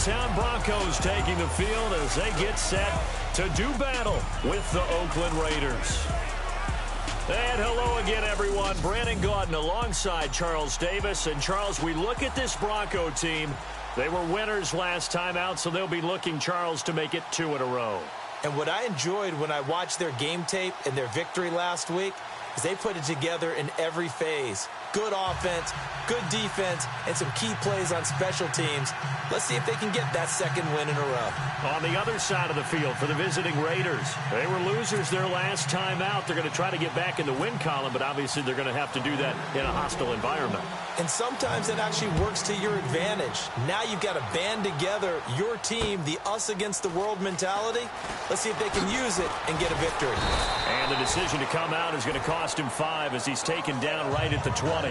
hometown Broncos taking the field as they get set to do battle with the Oakland Raiders. And hello again, everyone. Brandon Gaudin alongside Charles Davis. And, Charles, we look at this Bronco team. They were winners last time out, so they'll be looking, Charles, to make it 2 in a row. And what I enjoyed when I watched their game tape and their victory last week is they put it together in every phase. Good offense, good defense, and some key plays on special teams. Let's see if they can get that second win in a row. On the other side of the field for the visiting Raiders, they were losers their last time out. They're going to try to get back in the win column, but obviously they're going to have to do that in a hostile environment. And sometimes that actually works to your advantage. Now you've got to band together your team, the us against the world mentality. Let's see if they can use it and get a victory. And the decision to come out is going to cost him 5 as he's taken down right at the 20.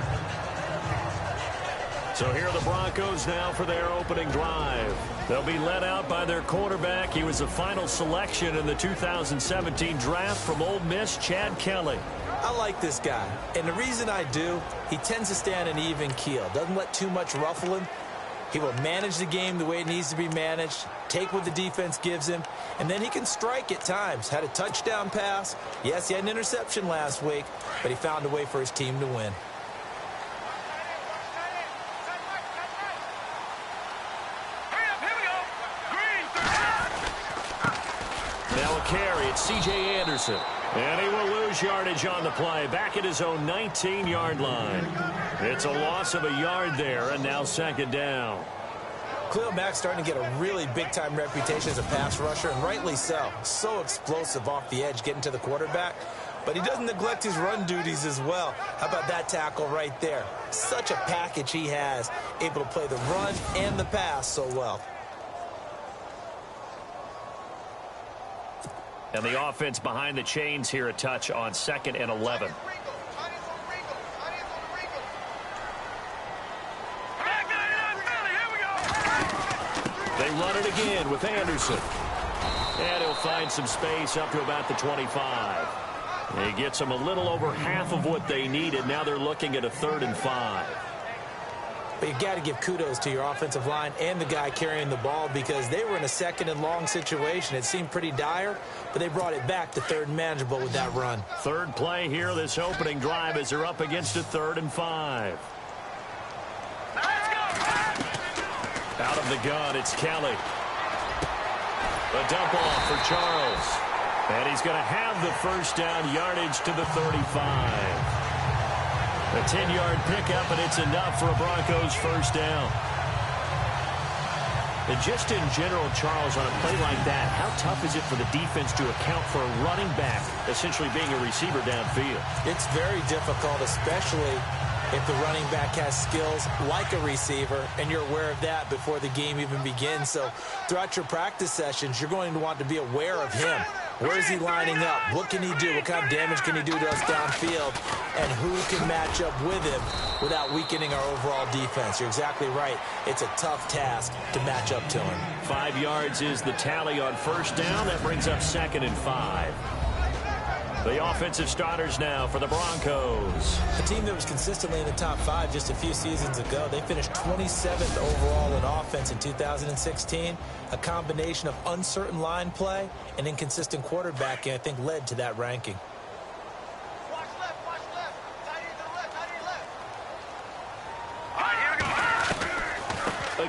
So here are the Broncos now for their opening drive. They'll be led out by their quarterback. He was the final selection in the 2017 draft from Ole Miss, Chad Kelly. I like this guy, and the reason I do, he tends to stay on an even keel. Doesn't let too much ruffle him. He will manage the game the way it needs to be managed, take what the defense gives him, and then he can strike at times. Had a touchdown pass. Yes, he had an interception last week, but he found a way for his team to win. Now a carry, it's C.J. Anderson. And he will lose yardage on the play, back at his own 19-yard line. It's a loss of a yard there, and now second down. Khalil Mack's starting to get a really big-time reputation as a pass rusher, and rightly so. So explosive off the edge getting to the quarterback. But he doesn't neglect his run duties as well. How about that tackle right there? Such a package he has, able to play the run and the pass so well. And the offense behind the chains here, a touch on 2nd and 11. They run it again with Anderson. And he'll find some space up to about the 25. He gets them a little over half of what they needed. Now they're looking at a 3rd and 5. But you got to give kudos to your offensive line and the guy carrying the ball, because they were in a 2nd and long situation. It seemed pretty dire, but they brought it back to 3rd and manageable with that run. Third play here, this opening drive, as they're up against a 3rd and 5. Out of the gun, it's Kelly. The dump off for Charles. And he's going to have the first down, yardage to the 35. A 10-yard pickup, and it's enough for a Broncos first down. And just in general, Charles, on a play like that, how tough is it for the defense to account for a running back essentially being a receiver downfield? It's very difficult, especially if the running back has skills like a receiver, and you're aware of that before the game even begins. So throughout your practice sessions, you're going to want to be aware of him. Where is he lining up? What can he do? What kind of damage can he do to us downfield? And who can match up with him without weakening our overall defense? You're exactly right. It's a tough task to match up to him. 5 yards is the tally on first down. That brings up 2nd and 5. The offensive starters now for the Broncos. A team that was consistently in the top 5 just a few seasons ago. They finished 27th overall in offense in 2016. A combination of uncertain line play and inconsistent quarterbacking, I think, led to that ranking. Watch left, watch left. Tight end to the left, tight end left. All right, here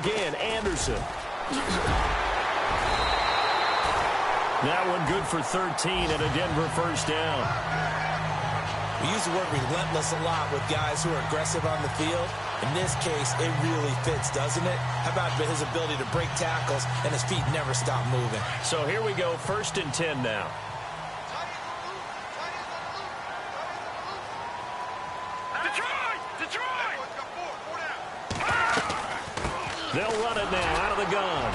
we go. Again, Anderson. That one good for 13 and a Denver first down. We use the word relentless a lot with guys who are aggressive on the field. In this case, it really fits, doesn't it? How about his ability to break tackles and his feet never stop moving? So here we go, 1st and 10 now. Detroit! They'll run it now out of the gun.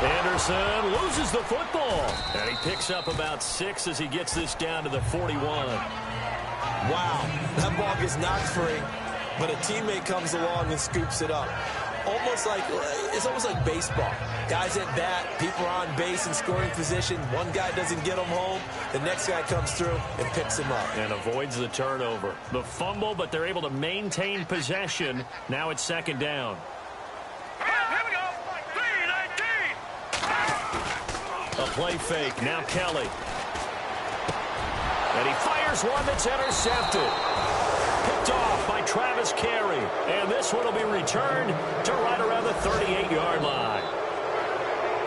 Anderson loses the football. And he picks up about 6 as he gets this down to the 41. Wow, that ball gets knocked free, but a teammate comes along and scoops it up. It's almost like baseball. Guys at bat, people are on base in scoring position. One guy doesn't get him home. The next guy comes through and picks him up. And avoids the turnover. The fumble, but they're able to maintain possession. Now it's 2nd down. Here we go. 3, 19. A play fake. Now Kelly. And he fires one that's intercepted. Picked off by Travis Carey. And this one will be returned to right around the 38-yard line.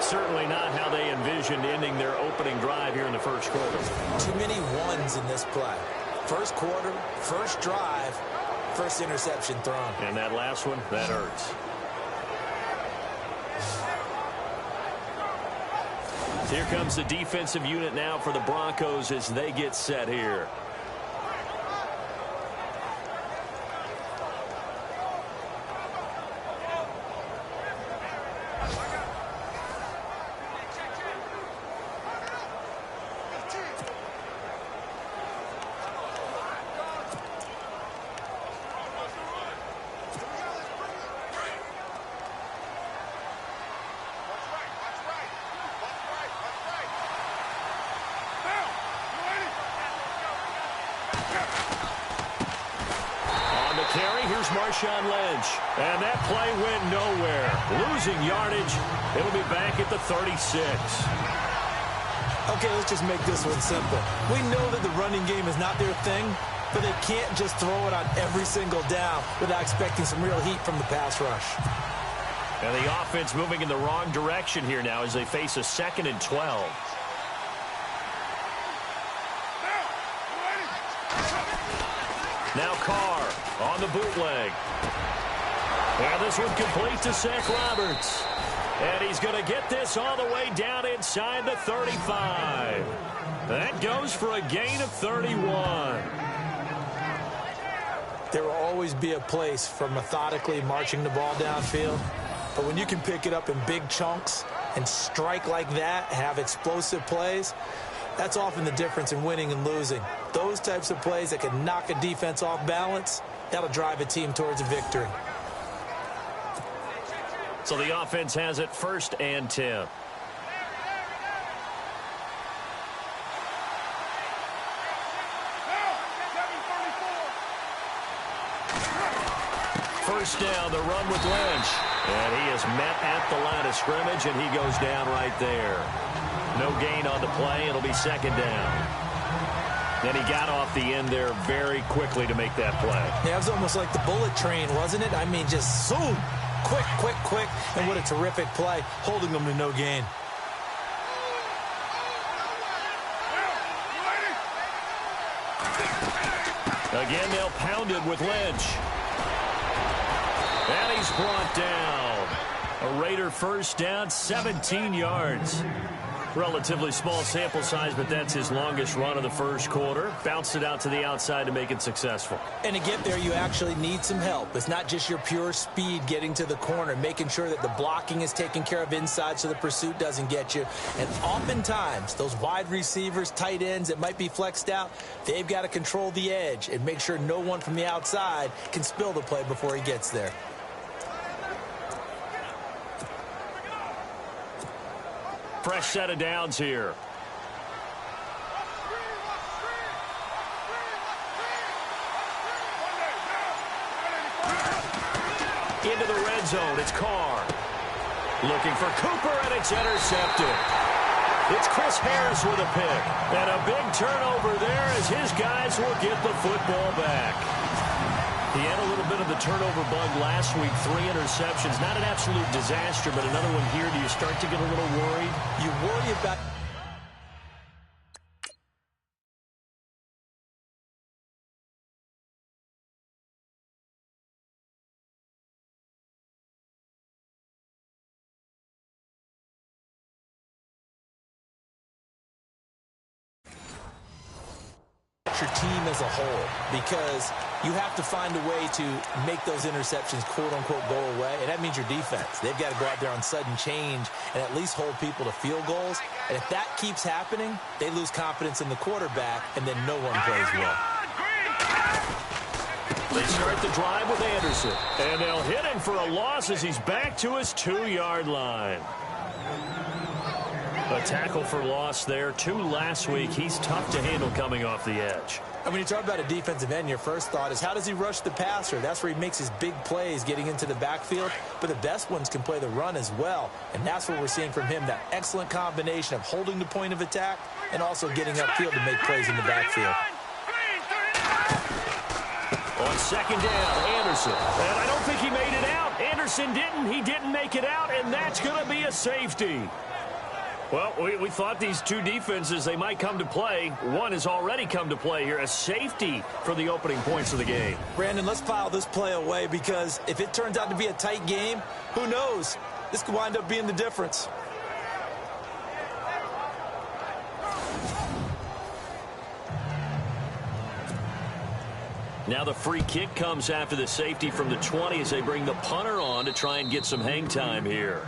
Certainly not how they envisioned ending their opening drive here in the first quarter. Too many ones in this play. First quarter, first drive, first interception thrown. And that last one, that hurts. Here comes the defensive unit now for the Broncos as they get set here. Lynch. And that play went nowhere. Losing yardage. It'll be back at the 36. Okay, let's just make this one simple. We know that the running game is not their thing, but they can't just throw it on every single down without expecting some real heat from the pass rush. And the offense moving in the wrong direction here now as they face a 2nd and 12. Now Carr on the bootleg. And this one complete to Seth Roberts. And he's going to get this all the way down inside the 35. That goes for a gain of 31. There will always be a place for methodically marching the ball downfield. But when you can pick it up in big chunks and strike like that, have explosive plays, that's often the difference in winning and losing. Those types of plays that can knock a defense off balance, that'll drive a team towards a victory. So the offense has it 1st and 10. First down, the run with Lynch. And he is met at the line of scrimmage, and he goes down right there. No gain on the play. It'll be 2nd down. Then he got off the end there very quickly to make that play. Yeah, it was almost like the bullet train, wasn't it? I mean, just zoom. Quick, quick, quick. And what a terrific play, holding them to no gain. Again, they'll pound it with Lynch. And he's brought down. A Raider first down, 17 yards. Relatively small sample size, but that's his longest run of the first quarter. Bounced it out to the outside to make it successful. And to get there, you actually need some help. It's not just your pure speed getting to the corner, making sure that the blocking is taken care of inside so the pursuit doesn't get you. And oftentimes, those wide receivers, tight ends that might be flexed out, they've got to control the edge and make sure no one from the outside can spill the play before he gets there. Fresh set of downs here. Into the red zone, it's Carr. Looking for Cooper, and it's intercepted. It's Chris Harris with a pick. And a big turnover there as his guys will get the football back. He had a little bit of the turnover bug last week, 3 interceptions. Not an absolute disaster, but another one here. Do you start to get a little worried? You worry about... your team as a whole, because you have to find a way to make those interceptions quote-unquote go away, and that means your defense. They've got to go out there on sudden change and at least hold people to field goals, and if that keeps happening, they lose confidence in the quarterback, and then no one plays well. They start the drive with Anderson, and they'll hit him for a loss as he's back to his 2-yard line. A tackle for loss there. 2 last week. He's tough to handle coming off the edge. And when you talk about a defensive end, your first thought is, how does he rush the passer? That's where he makes his big plays getting into the backfield. But the best ones can play the run as well. And that's what we're seeing from him, that excellent combination of holding the point of attack and also getting upfield to make plays in the backfield. On second down, Anderson. And I don't think he made it out. Anderson didn't. He didn't make it out, and that's going to be a safety. Well, we thought these two defenses, they might come to play. One has already come to play here, a safety for the opening points of the game. Brandon, let's file this play away, because if it turns out to be a tight game, who knows? This could wind up being the difference. Now the free kick comes after the safety from the 20 as they bring the punter on to try and get some hang time here.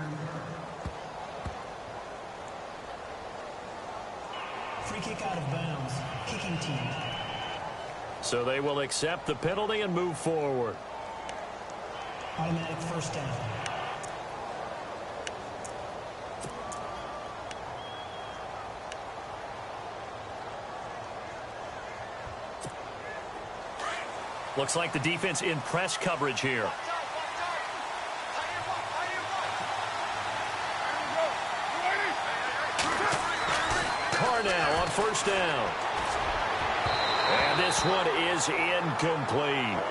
Free kick out of bounds. Kicking team. So they will accept the penalty and move forward. Automatic first down. Looks like the defense in press coverage here. Now on first down. And this one is incomplete.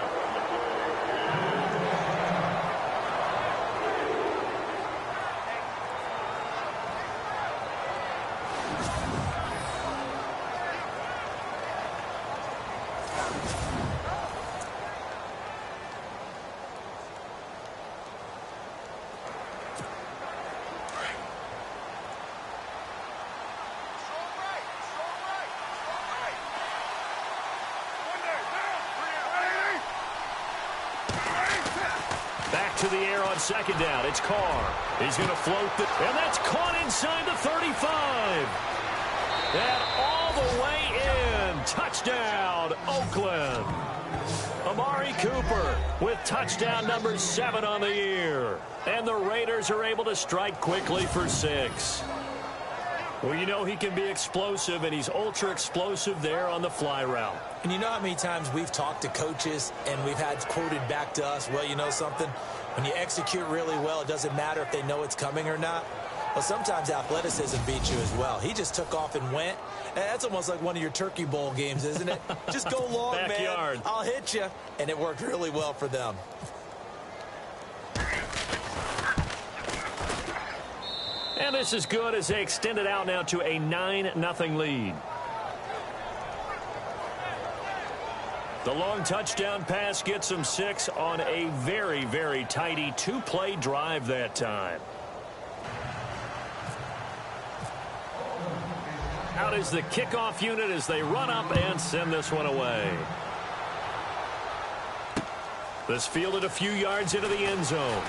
To the air on second down. It's Carr. He's going to float the... And that's caught inside the 35. And all the way in. Touchdown, Oakland. Amari Cooper with touchdown number 7 on the year. And the Raiders are able to strike quickly for 6. Well, you know he can be explosive, and he's ultra explosive there on the fly route. And you know how many times we've talked to coaches and we've had quoted back to us, well, you know something? When you execute really well, it doesn't matter if they know it's coming or not. Well, sometimes athleticism beats you as well. He just took off and went. That's almost like one of your Turkey Bowl games, isn't it? Just go long, Backyard. man. I'll hit you. And it worked really well for them. And this is good as they extend it out now to a 9-0 lead. The long touchdown pass gets them 6 on a very, very tidy 2-play drive that time. Out is the kickoff unit as they run up and send this one away. This fielded a few yards into the end zone.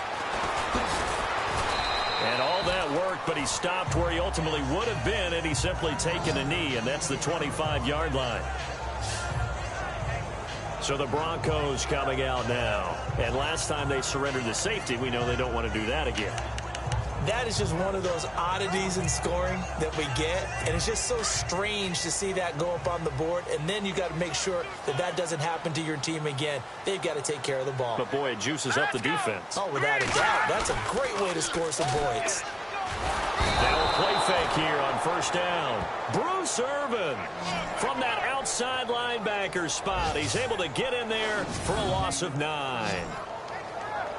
And all that worked, but he stopped where he ultimately would have been, and he's simply taken a knee, and that's the 25-yard line. So the Broncos coming out now. And last time they surrendered the safety, we know they don't want to do that again. That is just one of those oddities in scoring that we get. And it's just so strange to see that go up on the board. And then you got to make sure that that doesn't happen to your team again. They've got to take care of the ball. But, boy, it juices up the defense. Oh, without a doubt. That's a great way to score some points. Now a play fake here on first down. Bruce Irvin from that outside linebacker spot. He's able to get in there for a loss of 9.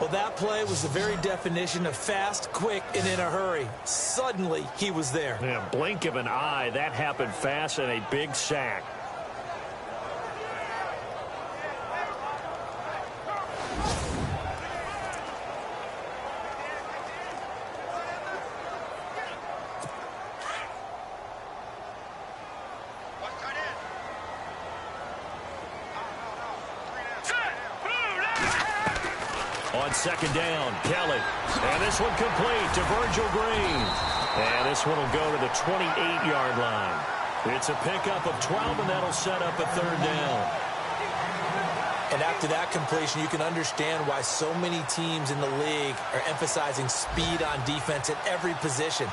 Well, that play was the very definition of fast, quick, and in a hurry. Suddenly, he was there. Yeah, blink of an eye. That happened fast and a big sack. On second down, Kelly. And this one complete to Virgil Green. And this one will go to the 28-yard line. It's a pickup of 12, and that'll set up a third down. And after that completion, you can understand why so many teams in the league are emphasizing speed on defense at every position.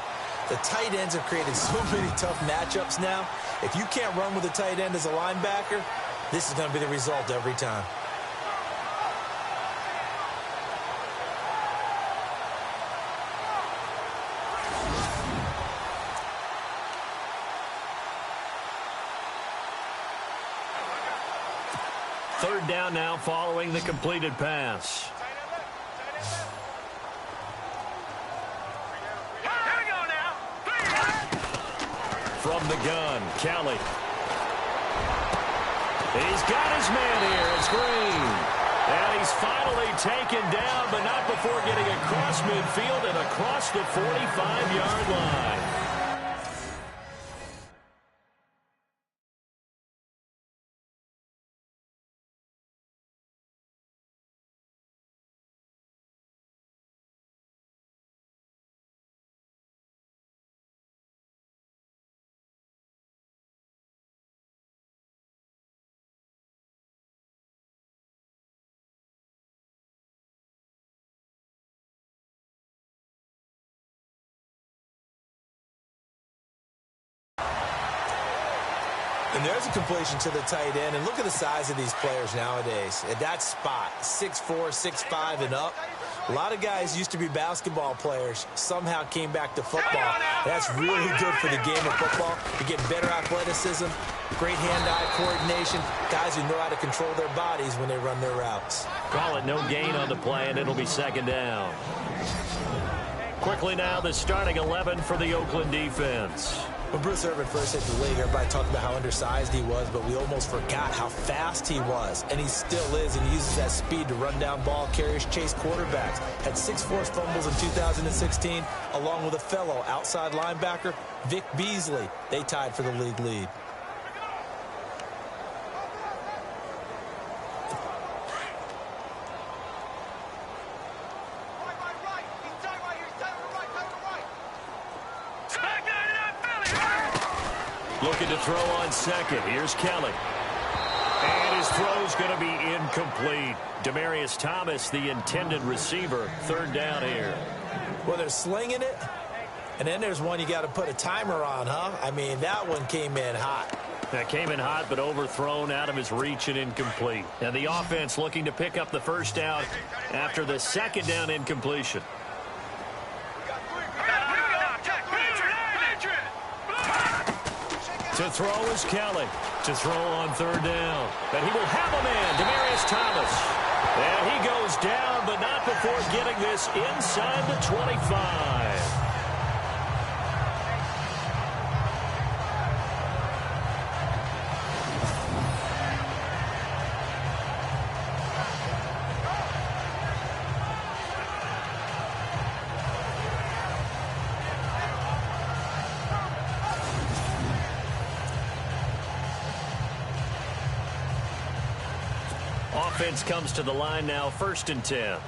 The tight ends have created so many tough matchups now. If you can't run with a tight end as a linebacker, This is going to be the result every time. Third down now following the completed pass. From the gun, Kelly. He's got his man here. It's Green. And he's finally taken down, but not before getting across midfield and across the 45-yard line. And there's a completion to the tight end. And look at the size of these players nowadays. At that spot, 6'4", 6'5", and up. A lot of guys used to be basketball players, somehow came back to football. That's really good for the game of football. You get better athleticism, great hand-eye coordination, guys who know how to control their bodies when they run their routes. Call it no gain on the play, and it'll be second down. Quickly now, the starting 11 for the Oakland defense. When Bruce Irvin first hit the league, everybody talked about how undersized he was, but we almost forgot how fast he was. And he still is, and he uses that speed to run down ball carriers, chase quarterbacks. Had 6 forced fumbles in 2016, along with a fellow outside linebacker, Vic Beasley. They tied for the league lead. Looking to throw on second. Here's Kelly. And his throw's going to be incomplete. Demaryius Thomas, the intended receiver. Third down here. Well, they're slinging it. And then there's one you got to put a timer on, huh? I mean, that one came in hot. That came in hot, but overthrown out of his reach and incomplete. And the offense looking to pick up the first down after the second down incompletion. To throw is Kelly. To throw on third down. And he will have a man, Demaryius Thomas. And he goes down, but not before getting this inside the 25. Offense comes to the line now, 1st and 10.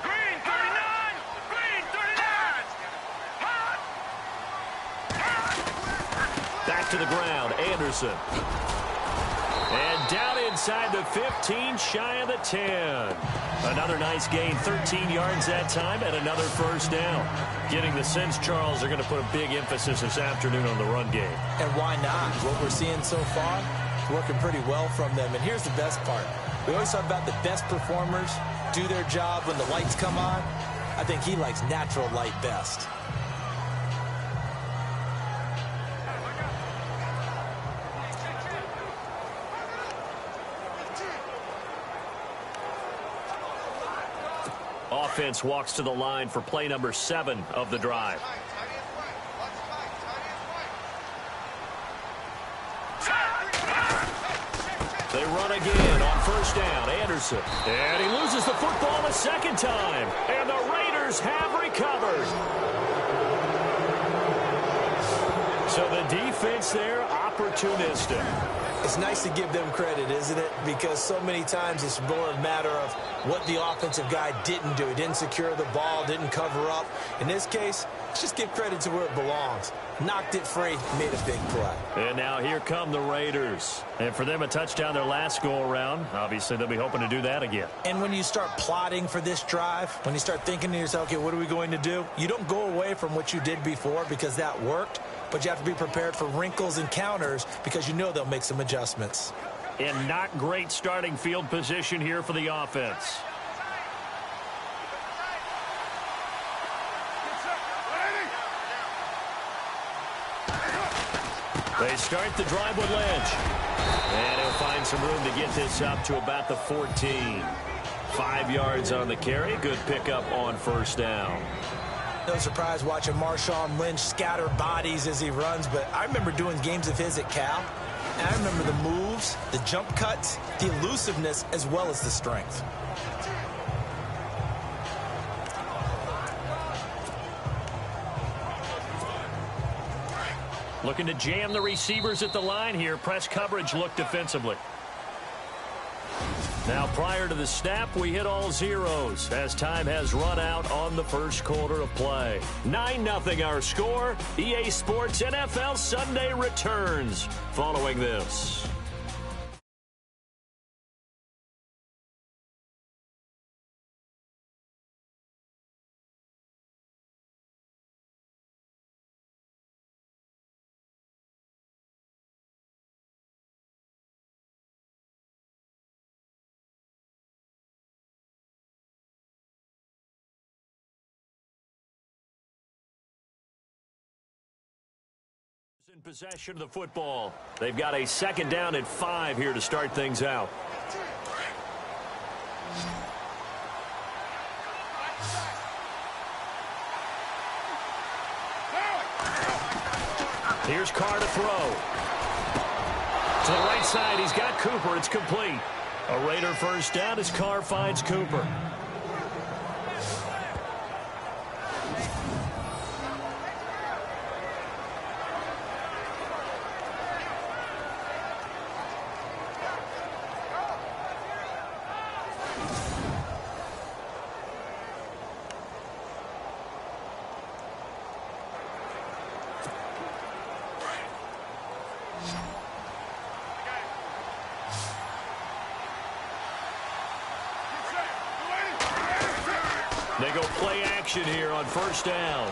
Green 39! Green 39! Back to the ground, Anderson. And down inside the 15, shy of the 10. Another nice gain, 13 yards that time, and another first down. Getting the sense, Charles, they're going to put a big emphasis this afternoon on the run game. And why not? What we're seeing so far is working pretty well from them. And here's the best part. We always talk about the best performers do their job when the lights come on. I think he likes natural light best. Offense walks to the line for play number 7 of the drive. They run again on first down. Anderson. And he loses the football a second time. And the Raiders have recovered. So the defense there, opportunistic. It's nice to give them credit, isn't it? Because so many times it's more a matter of what the offensive guy didn't do. He didn't secure the ball, didn't cover up. In this case, let's just give credit to where it belongs. Knocked it free, made a big play. And now here come the Raiders. And for them, a touchdown their last go-around. Obviously, they'll be hoping to do that again. And when you start plotting for this drive, when you start thinking to yourself, okay, what are we going to do? You don't go away from what you did before because that worked. but you have to be prepared for wrinkles and counters because you know they'll make some adjustments. And not great starting field position here for the offense. They start the drive with Lynch. And he'll find some room to get this up to about the 14. 5 yards on the carry. Good pickup on first down. No surprise watching Marshawn Lynch scatter bodies as he runs, but I remember doing games of his at Cal, and I remember the moves, the jump cuts, the elusiveness, as well as the strength. Looking to jam the receivers at the line here. Press coverage look defensively. Now, prior to the snap, we hit all zeros as time has run out on the first quarter of play. 9-0 our score. EA Sports NFL Sunday returns following this. In possession of the football. They've got a second down at 5 here to start things out. Here's Carr to throw. To the right side, he's got Cooper. It's complete. A Raider first down as Carr finds Cooper. They go play action here on first down.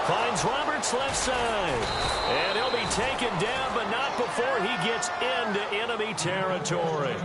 Finds Roberts left side. And he'll be taken down, but not before he gets into enemy territory.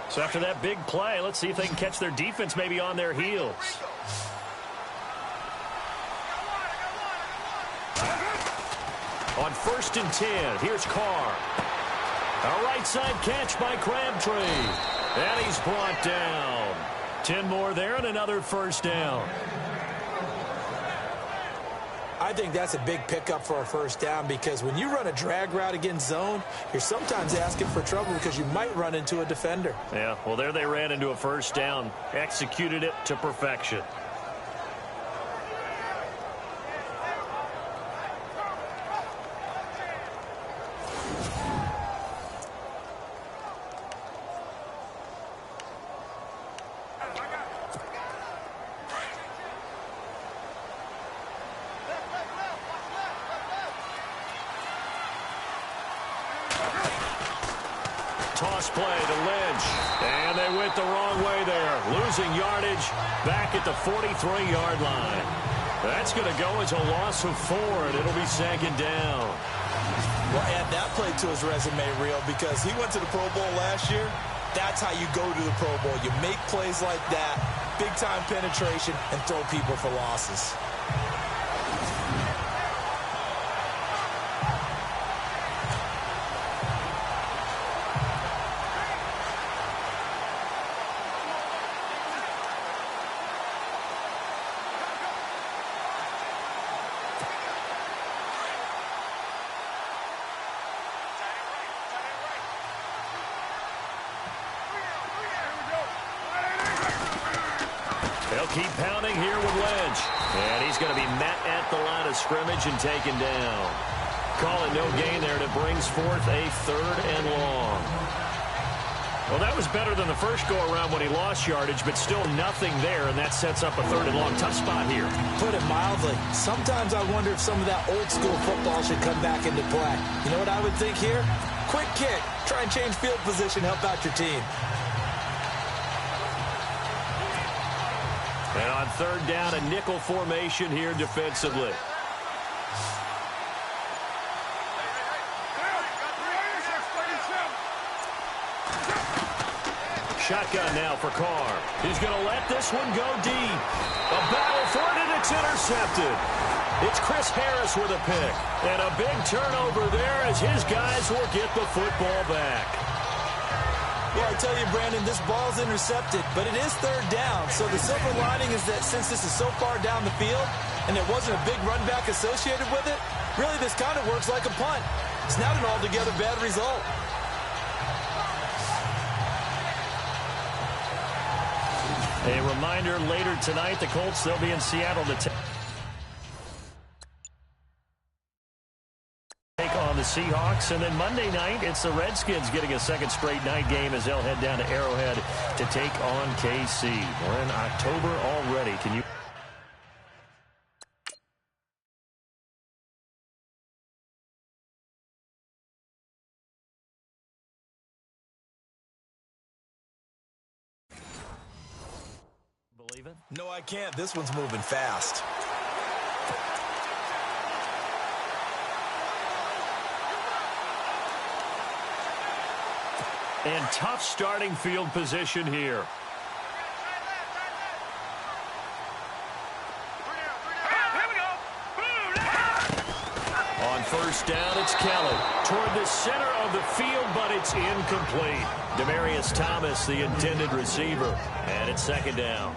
So after that big play, let's see if they can catch their defense maybe on their heels. On 1st and 10, here's Carr. A right side catch by Crabtree. And he's brought down. 10 more there and another first down. I think that's a big pickup for a first down because when you run a drag route against zone, you're sometimes asking for trouble because you might run into a defender. Yeah, well, there they ran into a first down, executed it to perfection. Toss play to Lynch. And they went the wrong way there. Losing yardage back at the 43-yard line. That's going to go as a loss of 4, and it'll be second down. Well, add that play to his resume reel because he went to the Pro Bowl last year. That's how you go to the Pro Bowl. You make plays like that, big-time penetration, and throw people for losses. They'll keep pounding here with Lynch. And he's going to be met at the line of scrimmage and taken down. Calling no gain there, and it brings forth a 3rd and long. Well, that was better than the first go-around when he lost yardage, but still nothing there, and that sets up a 3rd and long. Tough spot here. Put it mildly. Sometimes I wonder if some of that old-school football should come back into play. You know what I would think here? Quick kick. Try and change field position, help out your team. And on 3rd down, a nickel formation here defensively. Shotgun now for Carr. He's going to let this one go deep. A battle for it, and it's intercepted. It's Chris Harris with a pick. And a big turnover there as his guys will get the football back. Well, I tell you, Brandon, this ball's intercepted, but it is 3rd down. So the silver lining is that since this is so far down the field and there wasn't a big run back associated with it, really this kind of works like a punt. It's not an altogether bad result. A reminder, later tonight, the Colts, they'll be in Seattle to take on the Seahawks. And then Monday night, it's the Redskins getting a 2nd straight night game as they'll head down to Arrowhead to take on KC. We're in October already. Can you... believe it? No, I can't. This one's moving fast. And tough starting field position here. On 1st down, it's Kelly. Toward the center of the field, but it's incomplete. Demaryius Thomas, the intended receiver. And it's 2nd down.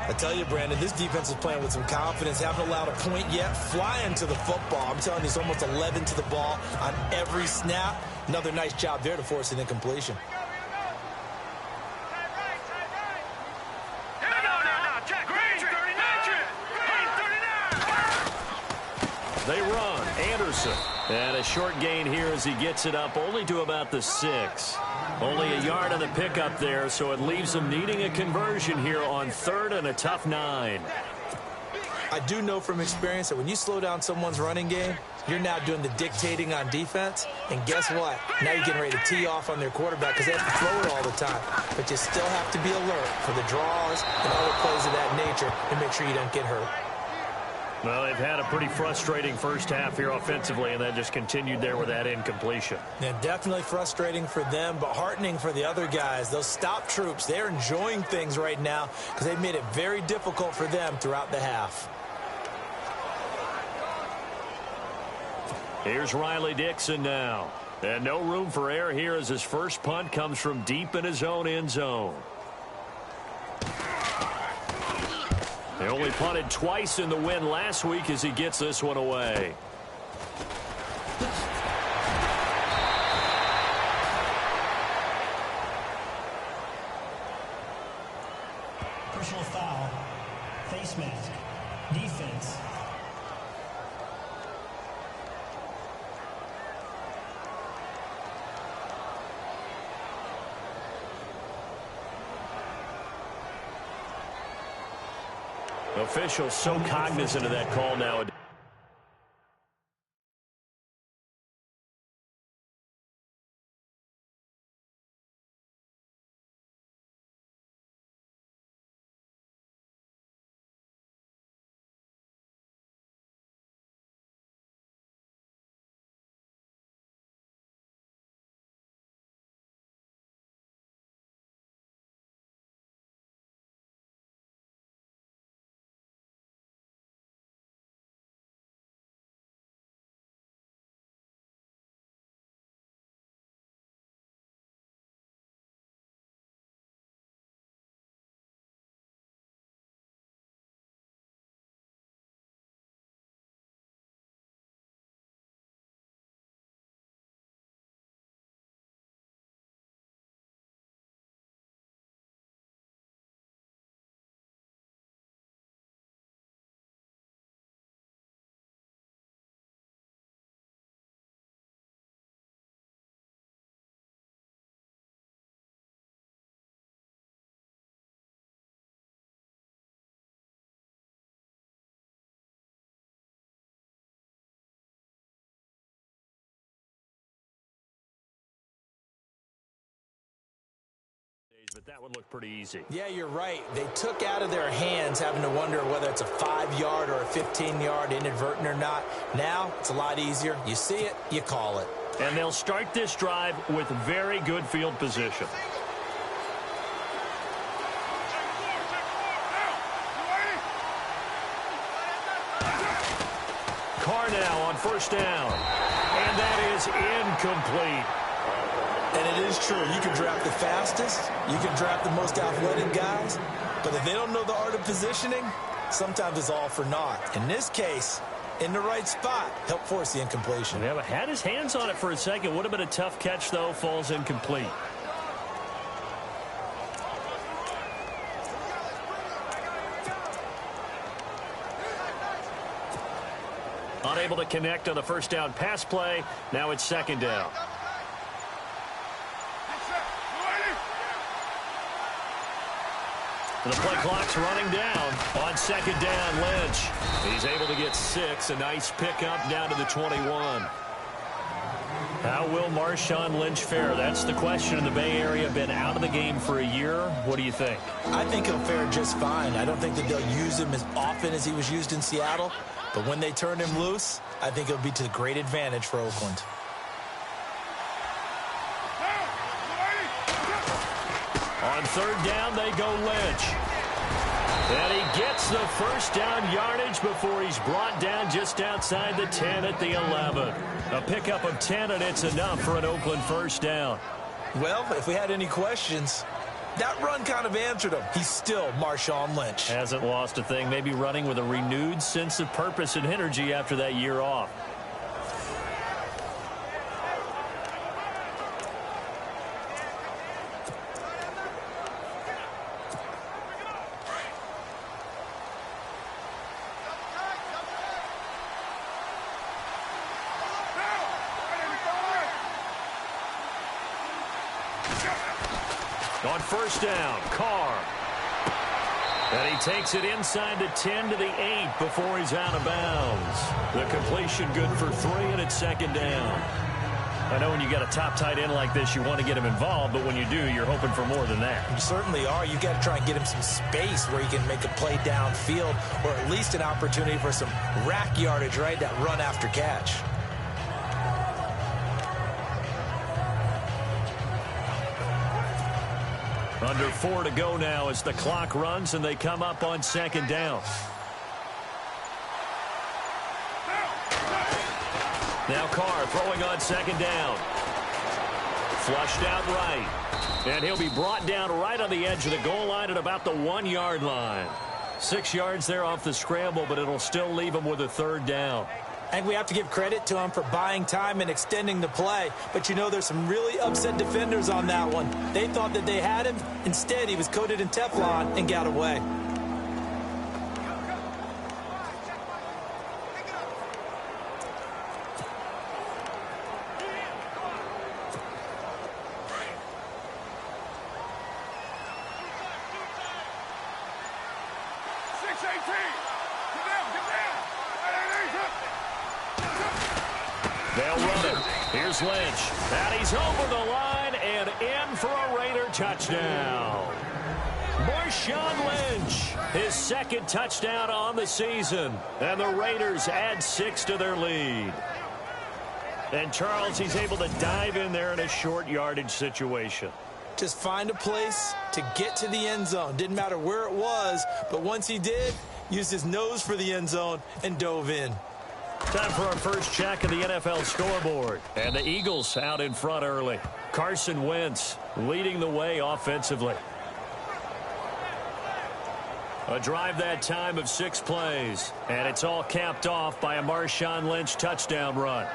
I tell you, Brandon, this defense is playing with some confidence. Haven't allowed a point yet. Flying to the football. I'm telling you, it's almost 11 to the ball on every snap. Another nice job there to force an incompletion. They run. Anderson. And a short gain here as he gets it up only to about the 6. Only a yard on the pickup there, so it leaves them needing a conversion here on 3rd and a tough 9. I do know from experience that when you slow down someone's running game, you're now doing the dictating on defense. And guess what? Now you're getting ready to tee off on their quarterback because they have to throw it all the time. But you still have to be alert for the draws and other plays of that nature and make sure you don't get hurt. Well, they've had a pretty frustrating first half here offensively, and then just continued there with that incompletion. Yeah, definitely frustrating for them, but heartening for the other guys. Those stop troops, they're enjoying things right now because they've made it very difficult for them throughout the half. Here's Riley Dixon now. And no room for error here as his first punt comes from deep in his own end zone. They only punted twice in the win last week as he gets this one away. Personal foul. Face mask. Defense. Officials so cognizant of that call now. but that one looked pretty easy. Yeah, you're right. They took out of their hands having to wonder whether it's a 5-yard or a 15-yard inadvertent or not. Now, it's a lot easier. You see it, you call it. And they'll start this drive with very good field position. Carr now on first down. And that is incomplete. And it is true. You can draft the fastest. You can draft the most athletic guys. But if they don't know the art of positioning, sometimes it's all for naught. In this case, in the right spot, help force the incompletion. Yeah, but had his hands on it for a second. Would have been a tough catch, though. Falls incomplete. Unable to connect on the first down pass play. Now it's second down. And the play clock's running down. On second down, Lynch. He's able to get 6. A nice pickup down to the 21. How will Marshawn Lynch fare? That's the question in the Bay Area. Been out of the game for a year. What do you think? I think he'll fare just fine. I don't think that they'll use him as often as he was used in Seattle. But when they turn him loose, I think it'll be to great advantage for Oakland. On third down, they go Lynch. And he gets the first down yardage before he's brought down just outside the 10 at the 11. A pickup of 10, and it's enough for an Oakland first down. Well, if we had any questions, that run kind of answered him. He's still Marshawn Lynch. Hasn't lost a thing. Maybe running with a renewed sense of purpose and energy after that year off. On first down, Carr. And he takes it inside the 10 to the 8 before he's out of bounds. The completion good for 3, and it's second down. I know when you got a top tight end like this, you want to get him involved, but when you do, you're hoping for more than that. You certainly are. You've got to try and get him some space where he can make a play downfield, or at least an opportunity for some rack yardage, right? That run after catch. Under 4 to go now as the clock runs and they come up on second down. Now Carr throwing on second down. Flushed out right. And he'll be brought down right on the edge of the goal line at about the 1-yard line. 6 yards there off the scramble, but it'll still leave him with a third down. I think we have to give credit to him for buying time and extending the play. But, you know, there's some really upset defenders on that one. They thought that they had him. Instead, he was coated in Teflon and got away. They'll run it. Here's Lynch. And he's over the line and in for a Raider touchdown. Marshawn Lynch, his second touchdown on the season. And the Raiders add 6 to their lead. And Charles, he's able to dive in there in a short yardage situation. Just find a place to get to the end zone. Didn't matter where it was, but once he did, used his nose for the end zone and dove in. Time for our first check of the NFL scoreboard. And the Eagles out in front early. Carson Wentz leading the way offensively. A drive that time of 6 plays. And it's all capped off by a Marshawn Lynch touchdown run.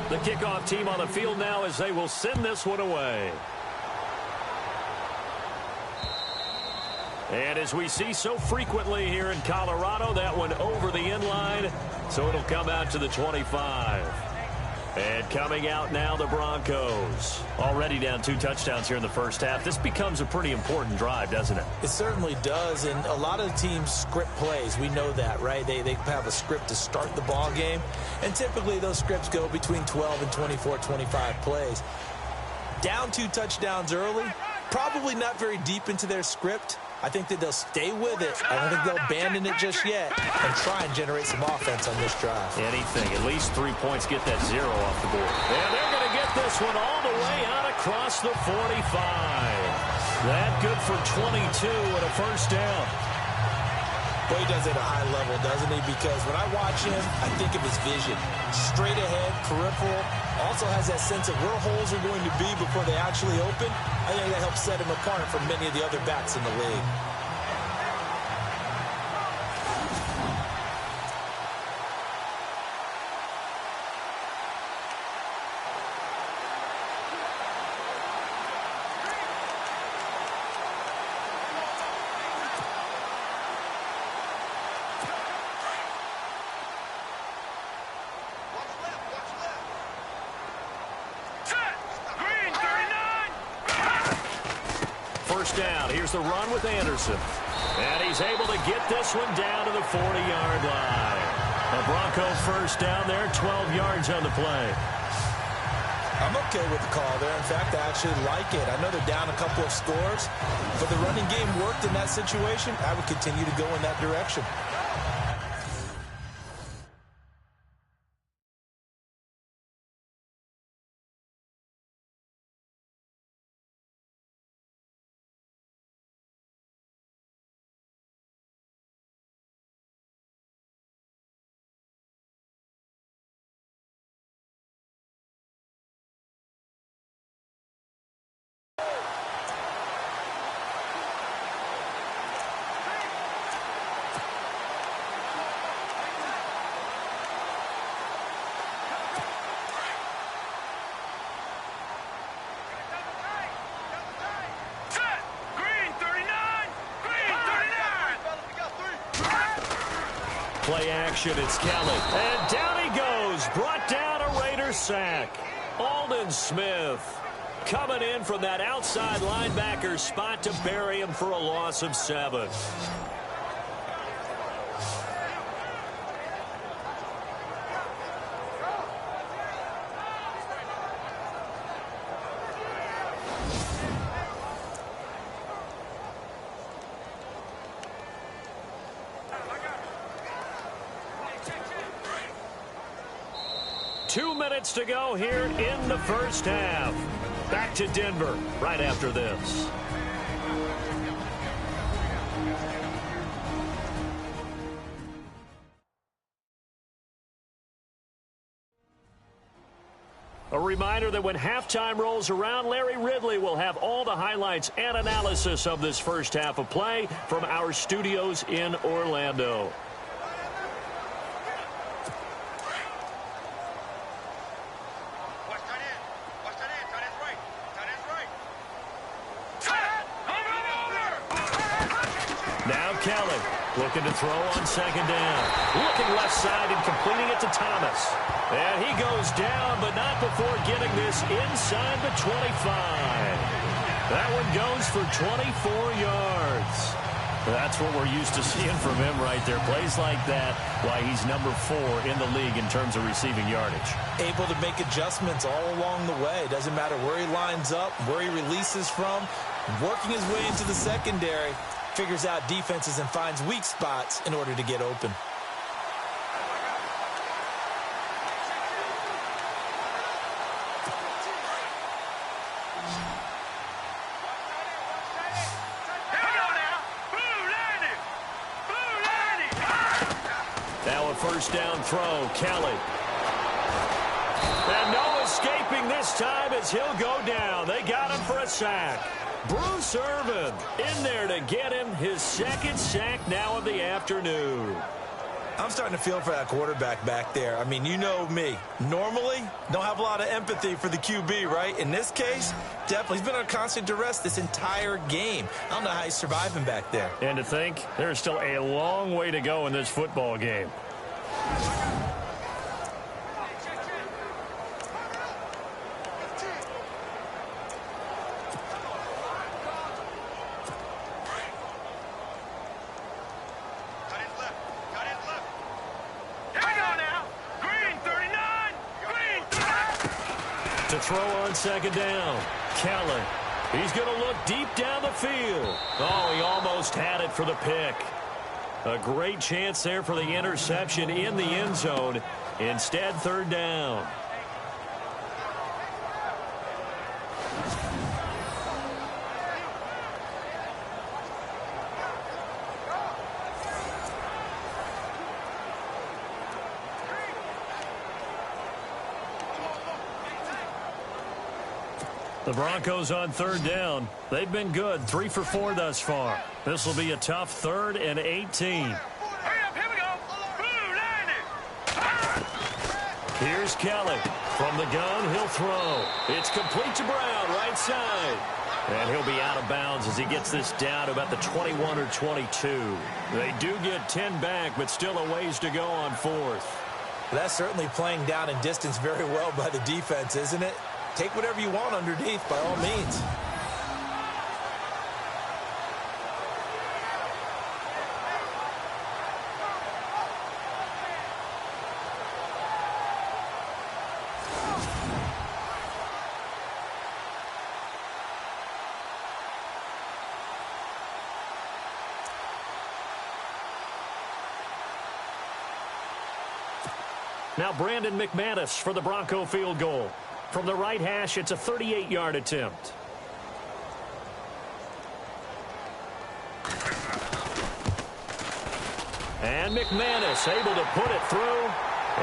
The kickoff team on the field now as they will send this one away. And as we see so frequently here in Colorado, that one over the end line, so it'll come out to the 25. And coming out now, the Broncos. Already down 2 touchdowns here in the first half. This becomes a pretty important drive, doesn't it? It certainly does, and a lot of teams script plays. We know that, right? They have a script to start the ball game, and typically those scripts go between 12 and 24, 25 plays. Down 2 touchdowns early, probably not very deep into their script. I think that they'll stay with it. I don't think they'll abandon it just yet and try and generate some offense on this drive. Anything. At least 3 points. Get that 0 off the board. And they're going to get this one all the way out across the 45. That good for 22 and a first down. Boy, he does it at a high level, doesn't he? Because when I watch him, I think of his vision. Straight ahead, peripheral. Also has that sense of where holes are going to be before they actually open. I think that helps set him apart from many of the other backs in the league. Down. Here's the run with Anderson. And he's able to get this one down to the 40-yard line. A Bronco first down there, 12 yards on the play. I'm okay with the call there. In fact, I actually like it. I know they're down a couple of scores, but the running game worked in that situation. I would continue to go in that direction. Play action, it's Kelly. And down he goes. Brought down a Raider sack. Aldon Smith coming in from that outside linebacker spot to bury him for a loss of 7. Minutes to go here in the first half. Back to Denver right after this. A reminder that when halftime rolls around, Larry Ridley will have all the highlights and analysis of this first half of play from our studios in Orlando. Looking to throw on second down. Looking left side and completing it to Thomas. And he goes down, but not before getting this inside the 25. That one goes for 24 yards. That's what we're used to seeing from him right there. Plays like that, why he's number 4 in the league in terms of receiving yardage. Able to make adjustments all along the way. Doesn't matter where he lines up, where he releases from. Working his way into the secondary. Figures out defenses and finds weak spots in order to get open. Now a first down throw, Kelly. And no escaping this time as he'll go down. They got him for a sack. Bruce Irvin in there to get him his second sack now of the afternoon. I'm starting to feel for that quarterback back there. I mean, you know me. Normally, don't have a lot of empathy for the QB, right? In this case, definitely. He's been under constant duress this entire game. I don't know how he's surviving back there. And to think, there's still a long way to go in this football game. To throw on second down, Kelly. He's going to look deep down the field. Oh, he almost had it for the pick. A great chance there for the interception in the end zone. Instead, third down. The Broncos on third down. They've been good, 3 for 4 thus far. This will be a tough 3rd and 18. Hurry up, here we go. Blue, line it. Here's Kelly. From the gun, he'll throw. It's complete to Brown, right side. And he'll be out of bounds as he gets this down to about the 21 or 22. They do get 10 back, but still a ways to go on 4th. That's certainly playing down in distance very well by the defense, isn't it? Take whatever you want underneath, by all means. Now Brandon McManus for the Bronco field goal. From the right hash, it's a 38-yard attempt. And McManus able to put it through.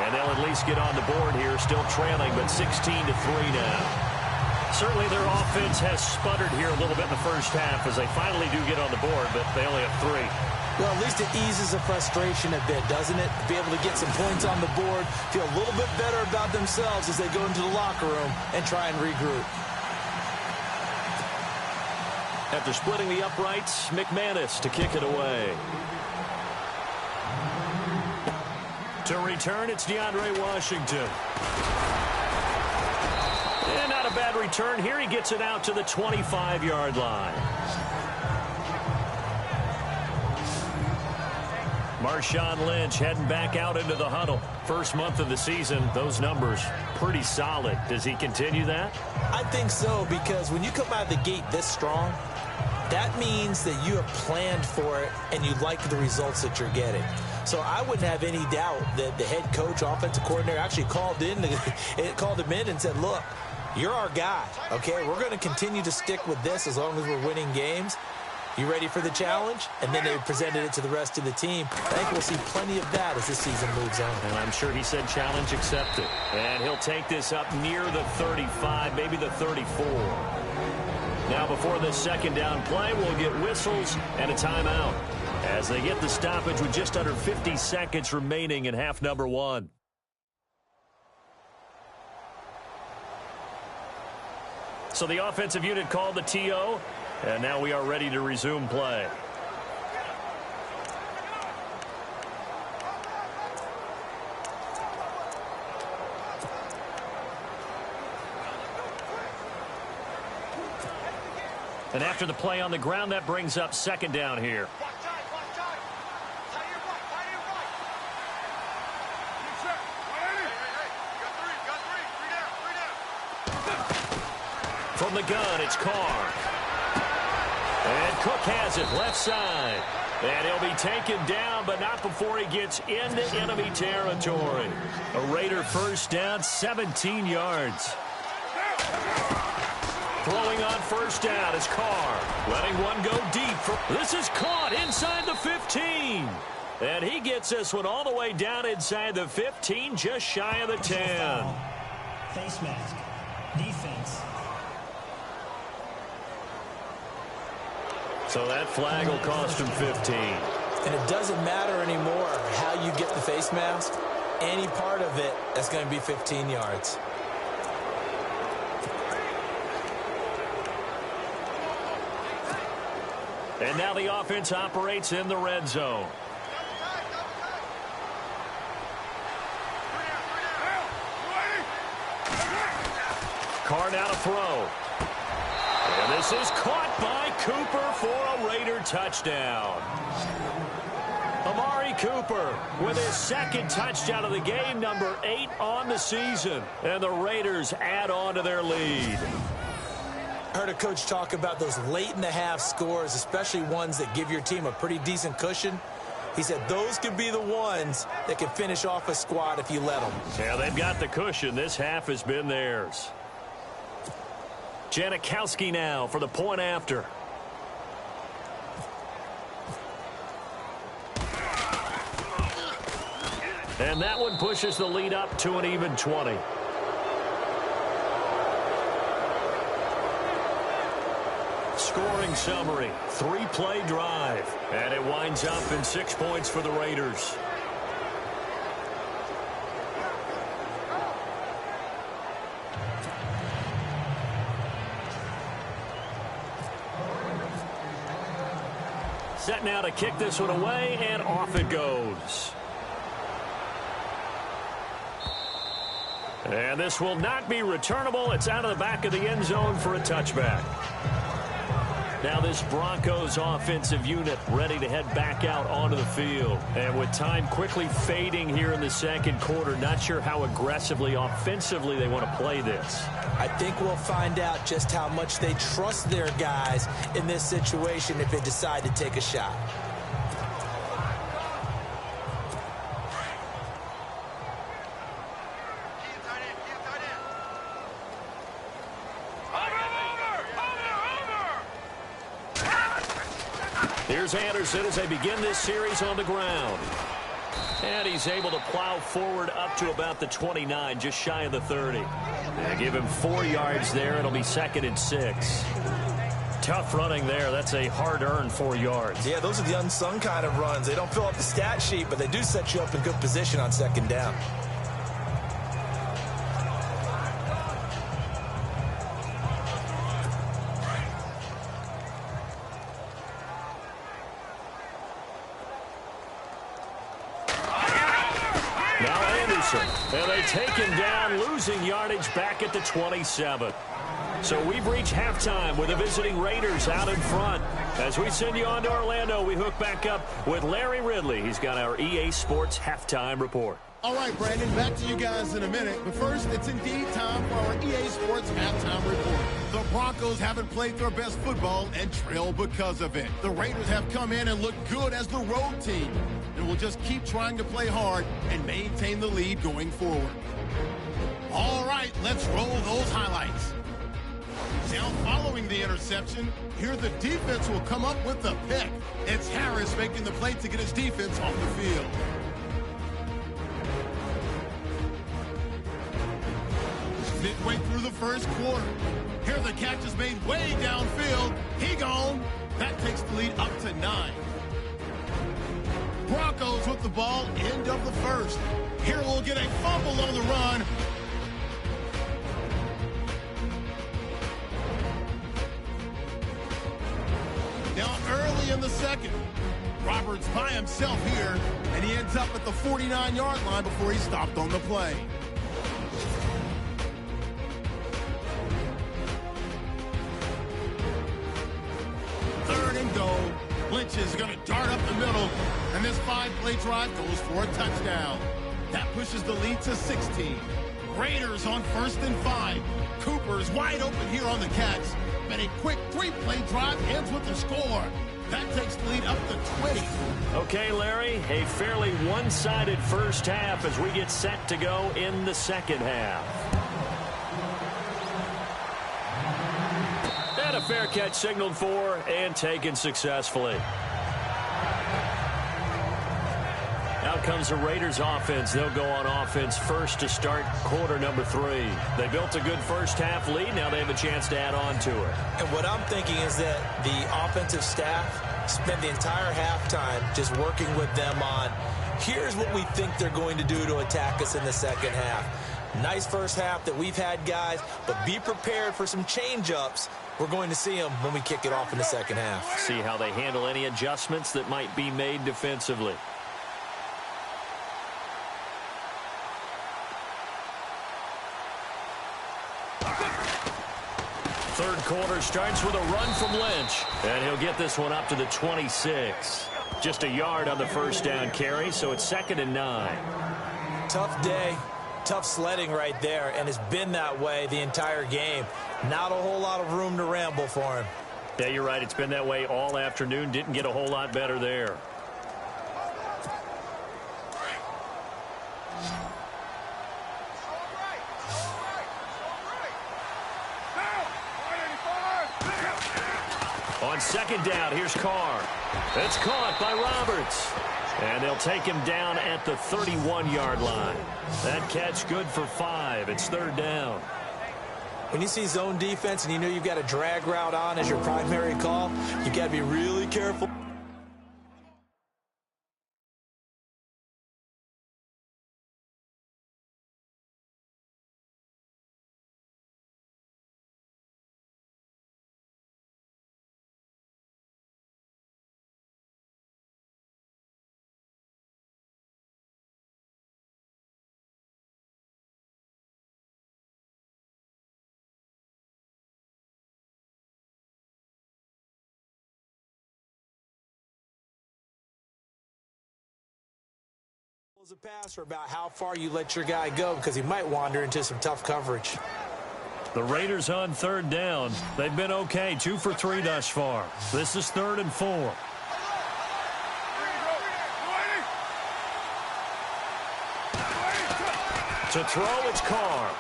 And they'll at least get on the board here, still trailing, but 16-3 now. Certainly their offense has sputtered here a little bit in the first half as they finally do get on the board, but they only have 3. Well, at least it eases the frustration a bit, doesn't it? Be able to get some points on the board, feel a little bit better about themselves as they go into the locker room and try and regroup. After splitting the uprights, McManus to kick it away. To return, it's DeAndre Washington. And not a bad return here. He gets it out to the 25-yard line. Marshawn Lynch heading back out into the huddle. First month of the season, those numbers pretty solid. Does he continue that? I think so, because when you come out of the gate this strong, that means that you have planned for it and you like the results that you're getting. So I wouldn't have any doubt that the head coach, offensive coordinator, actually called him in and said, look, you're our guy, okay? We're going to continue to stick with this as long as we're winning games. You ready for the challenge? And then they presented it to the rest of the team. I think we'll see plenty of that as this season moves on. And I'm sure he said challenge accepted. And he'll take this up near the 35, maybe the 34. Now before this second down play, we'll get whistles and a timeout as they get the stoppage with just under 50 seconds remaining in half number 1. So the offensive unit called the TO. And now we are ready to resume play. And after the play on the ground, that brings up second down here. From the gun, it's Carr. And Cook has it left side. And he'll be taken down, but not before he gets into enemy territory. A Raider first down, 17 yards. Throwing on first down is Carr. Letting one go deep. This is caught inside the 15. And he gets this one all the way down inside the 15, just shy of the 10. Face mask. Defense. So that flag will cost him 15. And it doesn't matter anymore how you get the face mask. Any part of it is going to be 15 yards. And now the offense operates in the red zone. Carr now to throw. And this is caught by Cooper for a Raider touchdown. Amari Cooper with his second touchdown of the game, number 8 on the season. And the Raiders add on to their lead. I heard a coach talk about those late-in-the-half scores, especially ones that give your team a pretty decent cushion. He said those could be the ones that can finish off a squad if you let them. Yeah, they've got the cushion. This half has been theirs. Janikowski now for the point after. And that one pushes the lead up to an even 20. Scoring summary, 3-play drive. And it winds up in 6 points for the Raiders. Set now to kick this one away, and off it goes. And this will not be returnable. It's out of the back of the end zone for a touchback. Now this Broncos offensive unit ready to head back out onto the field. And with time quickly fading here in the second quarter, not sure how aggressively, offensively they want to play this. I think we'll find out just how much they trust their guys in this situation if they decide to take a shot. Here's Anderson as they begin this series on the ground. And he's able to plow forward up to about the 29, just shy of the 30. They give him 4 yards there. It'll be 2nd and 6. Tough running there. That's a hard-earned 4 yards. Yeah, those are the unsung kind of runs. They don't fill up the stat sheet, but they do set you up in good position on 2nd down. And they take him down, losing yardage back at the 27. So we've reached halftime with the visiting Raiders out in front. As we send you on to Orlando, we hook back up with Larry Ridley. He's got our EA Sports halftime report. All right, Brandon, back to you guys in a minute. But first, it's indeed time for our EA Sports halftime report. The Broncos haven't played their best football and trail because of it. The Raiders have come in and looked good as the road team. And will just keep trying to play hard and maintain the lead going forward. All right, let's roll those highlights. Now following the interception, here the defense will come up with the pick. It's Harris making the play to get his defense off the field. Midway through the first quarter, here the catch is made way downfield. He gone. That takes the lead up to 9. Broncos with the ball, end of the first. Here we'll get a fumble on the run. Now early in the second, Roberts by himself here, and he ends up at the 49-yard line before he stopped on the play. Third and goal. Lynch is going to dart up the middle, and this 5-play drive goes for a touchdown. That pushes the lead to 16. Raiders on 1st and 5. Cooper's wide open here on the catch, and a quick 3-play drive ends with the score. That takes the lead up to 20. Okay, Larry, a fairly one-sided first half as we get set to go in the second half. And a fair catch signaled for and taken successfully. Out comes the Raiders offense. They'll go on offense first to start quarter number 3. They built a good first half lead. Now they have a chance to add on to it. And what I'm thinking is that the offensive staff spent the entire halftime just working with them on, here's what we think they're going to do to attack us in the second half. Nice first half that we've had, guys, but be prepared for some change-ups. We're going to see them when we kick it off in the second half. See how they handle any adjustments that might be made defensively. Third quarter starts with a run from Lynch, and he'll get this one up to the 26. Just a yard on the first down carry, so it's 2nd and 9. Tough day, tough sledding right there, and it's been that way the entire game. Not a whole lot of room to ramble for him. Yeah, you're right. It's been that way all afternoon. Didn't get a whole lot better there. On second down, here's Carr. It's caught by Roberts. And they'll take him down at the 31-yard line. That catch good for 5. It's 3rd down. When you see zone defense and you know you've got a drag route on as your primary call, you've got to be really careful. As a passer about how far you let your guy go because he might wander into some tough coverage. The Raiders on 3rd down. They've been okay, 2 for 3 thus far. This is 3rd and 4. To throw, it's Carr.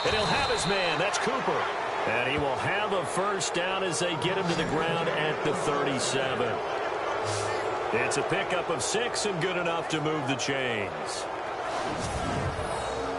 And he'll have his man. That's Cooper. And he will have a first down as they get him to the ground at the 37. It's a pickup of 6 and good enough to move the chains.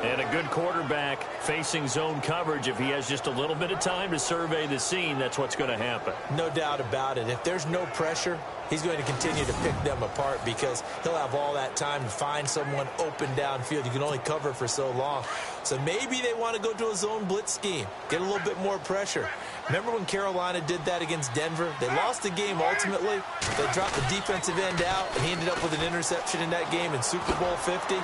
And a good quarterback facing zone coverage. If he has just a little bit of time to survey the scene, that's what's going to happen. No doubt about it. If there's no pressure, he's going to continue to pick them apart because he'll have all that time to find someone open downfield. You can only cover for so long. So maybe they want to go to a zone blitz scheme, get a little bit more pressure. Remember when Carolina did that against Denver? They lost the game ultimately. They dropped the defensive end out, and he ended up with an interception in that game in Super Bowl 50.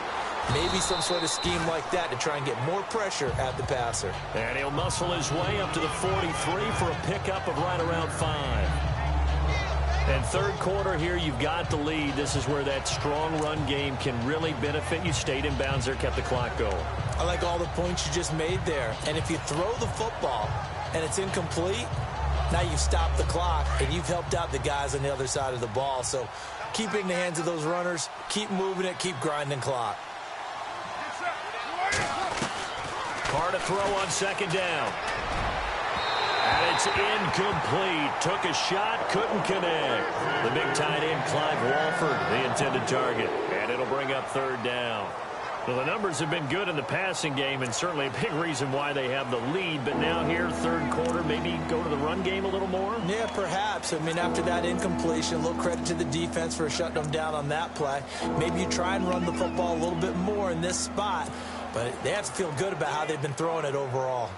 Maybe some sort of scheme like that to try and get more pressure at the passer. And he'll muscle his way up to the 43 for a pickup of right around 5. And third quarter here, you've got the lead. This is where that strong run game can really benefit you. Stayed in bounds there, kept the clock going. I like all the points you just made there. And if you throw the football and it's incomplete, now you've stopped the clock and you've helped out the guys on the other side of the ball. So keep it in the hands of those runners. Keep moving it. Keep grinding clock. Carr to throw on second down. And it's incomplete. Took a shot, couldn't connect. The big tight end, Clive Walford, the intended target. And it'll bring up third down. Well, the numbers have been good in the passing game, and certainly a big reason why they have the lead. But now here, third quarter, maybe go to the run game a little more? Yeah, perhaps. I mean, after that incompletion, a little credit to the defense for shutting them down on that play. Maybe you try and run the football a little bit more in this spot. But they have to feel good about how they've been throwing it overall.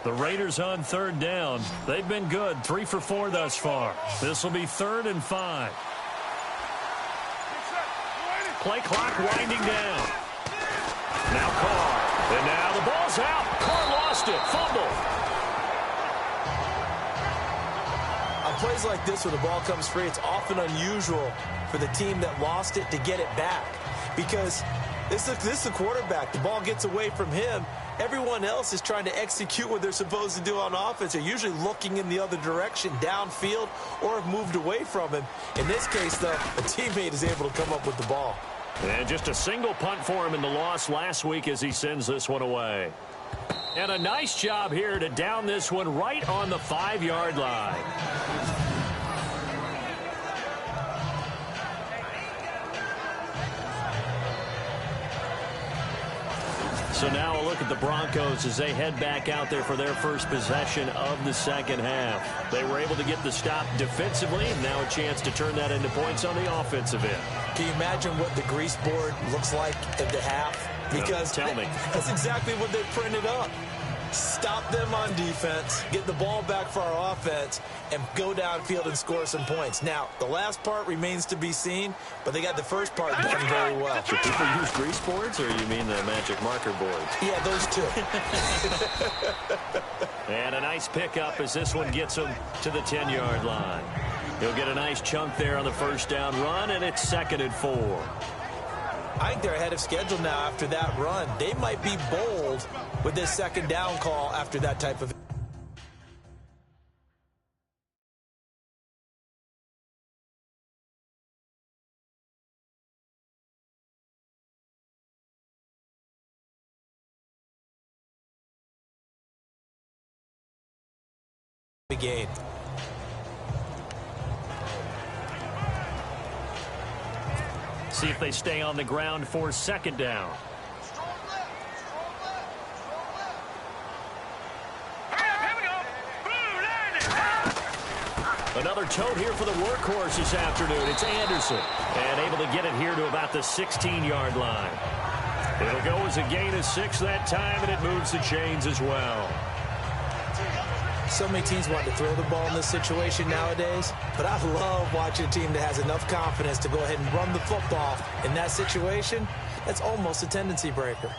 The Raiders on third down. They've been good, 3 for 4 thus far. This will be 3rd and 5. Play clock winding down. Now Carr. And now the ball's out. Carr lost it. Fumble. On plays like this where the ball comes free, it's often unusual for the team that lost it to get it back. Because this is the quarterback. The ball gets away from him. Everyone else is trying to execute what they're supposed to do on offense. They're usually looking in the other direction, downfield, or have moved away from him. In this case, though, a teammate is able to come up with the ball. And just a single punt for him in the loss last week as he sends this one away. And a nice job here to down this one right on the 5-yard line. So now a look at the Broncos as they head back out there for their first possession of the second half. They were able to get the stop defensively, and now a chance to turn that into points on the offensive end. Can you imagine what the grease board looks like at the half? Because tell me. That's exactly what they printed up. Stop them on defense, get the ball back for our offense, and go downfield and score some points. Now, the last part remains to be seen, but they got the first part done very well. Do people use grease boards, or you mean the magic marker boards? Yeah, those two. And a nice pickup as this one gets him to the 10-yard line. He'll get a nice chunk there on the first down run, and it's 2nd and 4. I think they're ahead of schedule now after that run. They might be bold with this second down call after that type of gain. See if they stay on the ground for 2nd down. Strong left. Strong left. Strong left. Another tote here for the workhorse this afternoon. It's Anderson. And able to get it here to about the 16-yard line. It'll go as a gain of 6 that time, and it moves the chains as well. So many teams want to throw the ball in this situation nowadays, but I love watching a team that has enough confidence to go ahead and run the football. In that situation, that's almost a tendency breaker.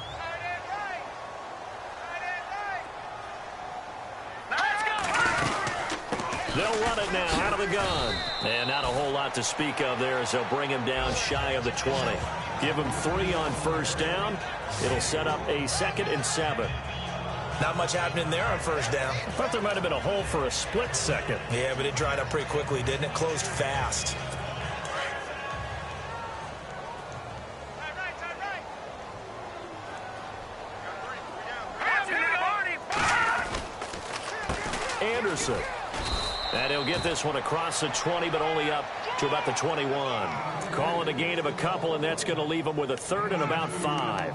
They'll run it now out of the gun. And not a whole lot to speak of there as they'll bring him down shy of the 20. Give him 3 on first down. It'll set up a 2nd and 7. Not much happening there on first down. I thought there might have been a hole for a split second. Yeah, but it dried up pretty quickly, didn't it? Closed fast. Anderson. And he'll get this one across the 20, but only up to about the 21. Calling a gain of a couple, and that's going to leave him with a 3rd and about 5.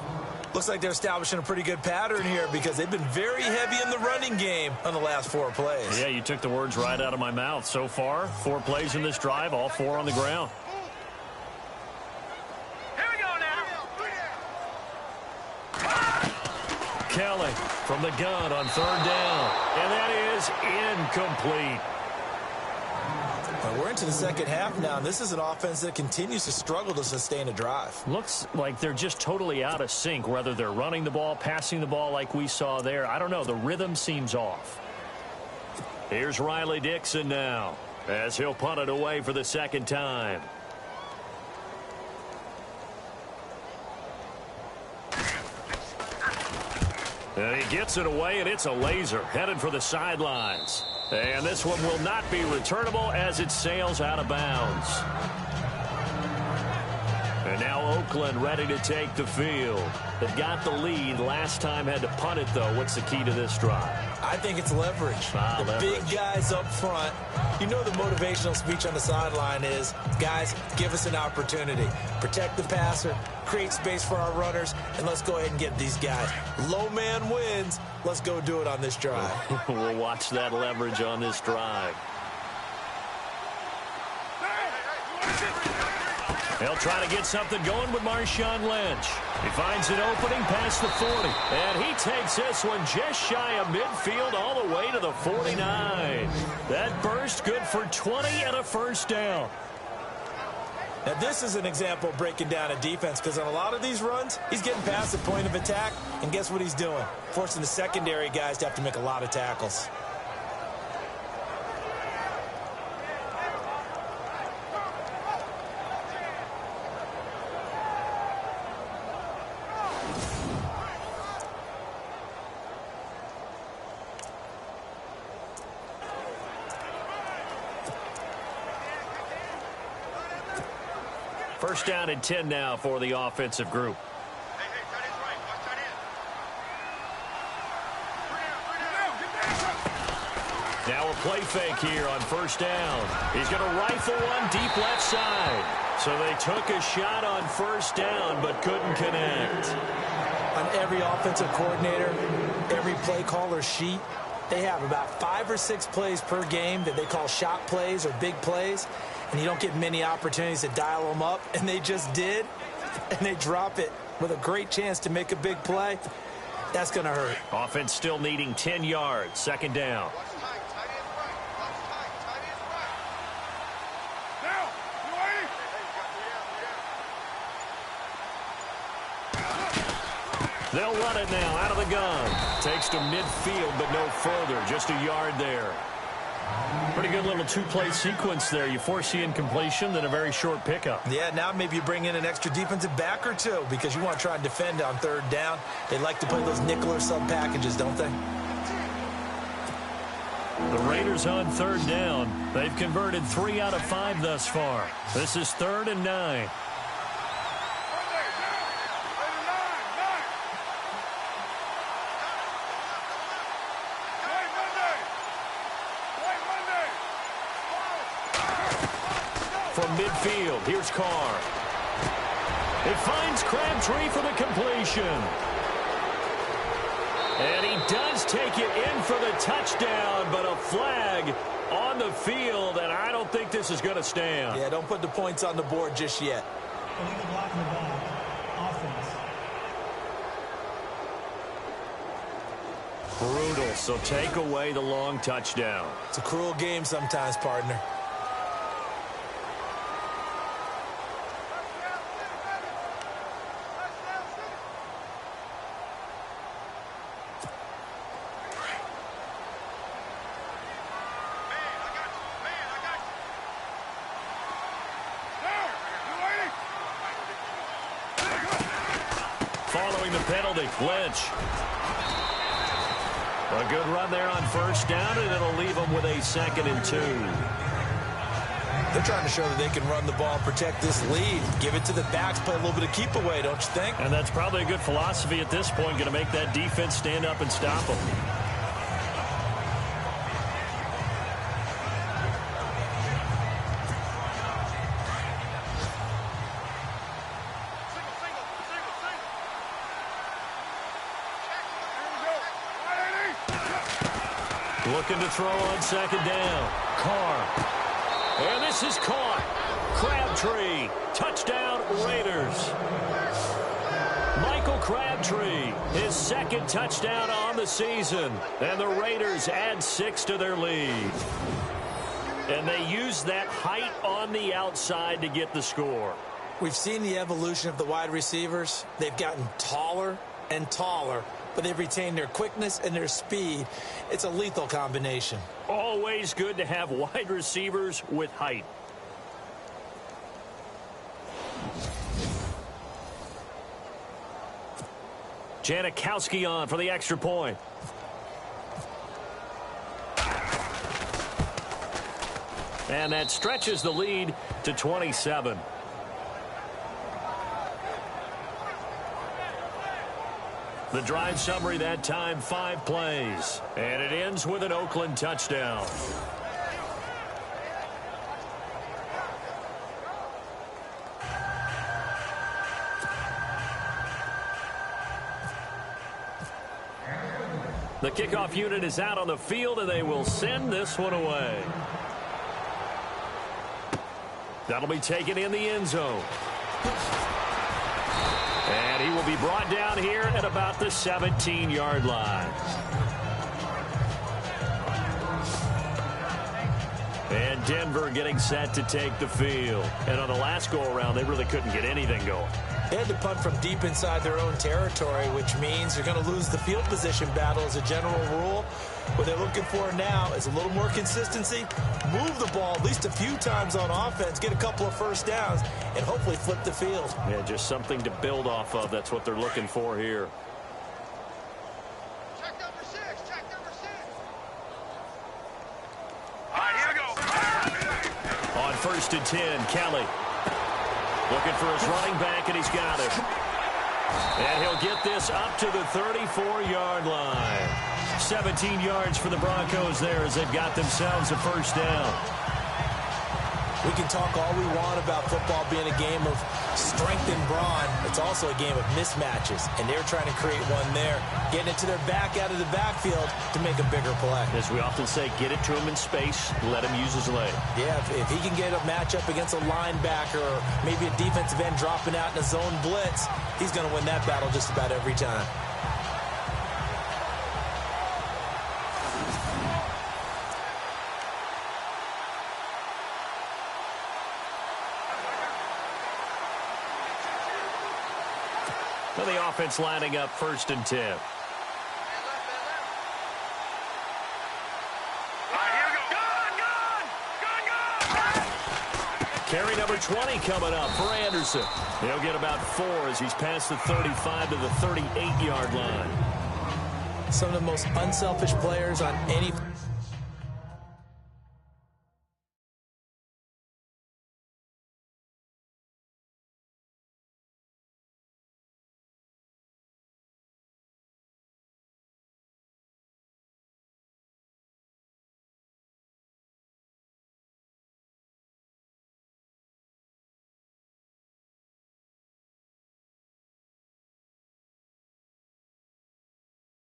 Looks like they're establishing a pretty good pattern here because they've been very heavy in the running game on the last 4 plays. Yeah, you took the words right out of my mouth. So far, 4 plays in this drive, all 4 on the ground. Here we go now. Kelly from the gun on 3rd down. And that is incomplete. Well, we're into the second half now, and this is an offense that continues to struggle to sustain a drive. Looks like they're just totally out of sync, whether they're running the ball, passing the ball like we saw there. I don't know. The rhythm seems off. Here's Riley Dixon now as he'll punt it away for the 2nd time. And he gets it away, and it's a laser headed for the sidelines. And this one will not be returnable as it sails out of bounds. And now Oakland ready to take the field. They've got the lead. Last time had to punt it, though. What's the key to this drive? I think it's leverage. The big guys up front. You know the motivational speech on the sideline is, guys, give us an opportunity. Protect the passer, create space for our runners, and let's go ahead and get these guys. Low man wins. Let's go do it on this drive. We'll watch that leverage on this drive. They'll try to get something going with Marshawn Lynch. He finds an opening past the 40. And he takes this one just shy of midfield all the way to the 49. That burst good for 20 and a first down. Now, this is an example of breaking down a defense because on a lot of these runs, he's getting past the point of attack, and guess what he's doing? Forcing the secondary guys to have to make a lot of tackles. First down and 10 now for the offensive group. Hey, tight end's right. Watch tight end. Now a play fake here on first down. He's going to rifle one deep left side. So they took a shot on first down but couldn't connect. On every offensive coordinator, every play caller sheet, they have about 5 or 6 plays per game that they call shot plays or big plays, and you don't get many opportunities to dial them up, and they just did, and they drop it with a great chance to make a big play. That's going to hurt. Offense still needing 10 yards. Second down. They'll run it now out of the gun. Takes to midfield, but no further. Just a yard there. Pretty good little two-play sequence there. You force the incompletion, then a very short pickup. Yeah, now maybe you bring in an extra defensive back or two because you want to try and defend on third down. They like to play those nickel or sub packages, don't they? The Raiders on third down. They've converted 3 out of 5 thus far. This is 3rd and 9. From midfield, here's Carr. It finds Crabtree for the completion. And he does take it in for the touchdown, but a flag on the field, and I don't think this is going to stand. Yeah, don't put the points on the board just yet. Illegal block in the back. Offense. Brutal, so take away the long touchdown. It's a cruel game sometimes, partner. Following the penalty, Lynch. A good run there on first down, and it'll leave them with a 2nd and 2. They're trying to show that they can run the ball, protect this lead, give it to the backs, play a little bit of keep away, don't you think? And that's probably a good philosophy at this point, going to make that defense stand up and stop them. Looking to throw on 2nd down. Carr. And this is caught. Crabtree. Touchdown, Raiders. Michael Crabtree, his 2nd touchdown on the season. And the Raiders add 6 to their lead. And they use that height on the outside to get the score. We've seen the evolution of the wide receivers. They've gotten taller and taller, but they've retained their quickness and their speed. It's a lethal combination. Always good to have wide receivers with height. Janikowski on for the extra point. And that stretches the lead to 27. The drive summary that time, 5 plays. And it ends with an Oakland touchdown. The kickoff unit is out on the field, and they will send this one away. That'll be taken in the end zone. And he will be brought down here at about the 17-yard line. And Denver getting set to take the field. And on the last go-around, they really couldn't get anything going. They had to punt from deep inside their own territory, which means you're going to lose the field position battle as a general rule. What they're looking for now is a little more consistency, move the ball at least a few times on offense, get a couple of first downs, and hopefully flip the field. Yeah, just something to build off of. That's what they're looking for here. Check number 6. Check number 6. All right, here we go. On 1st and 10, Kelly. Looking for his running back, and he's got it. And he'll get this up to the 34-yard line. 17 yards for the Broncos there as they've got themselves a first down. We can talk all we want about football being a game of strength and brawn. It's also a game of mismatches, and they're trying to create one there, getting it to their back out of the backfield to make a bigger play. As we often say, get it to him in space, let him use his leg. Yeah, if he can get a matchup against a linebacker or maybe a defensive end dropping out in a zone blitz, he's going to win that battle just about every time. Well, the offense lining up 1st and 10. Carry number 20 coming up for Anderson. He'll get about 4 as he's past the 35 to the 38-yard line. Some of the most unselfish players on any...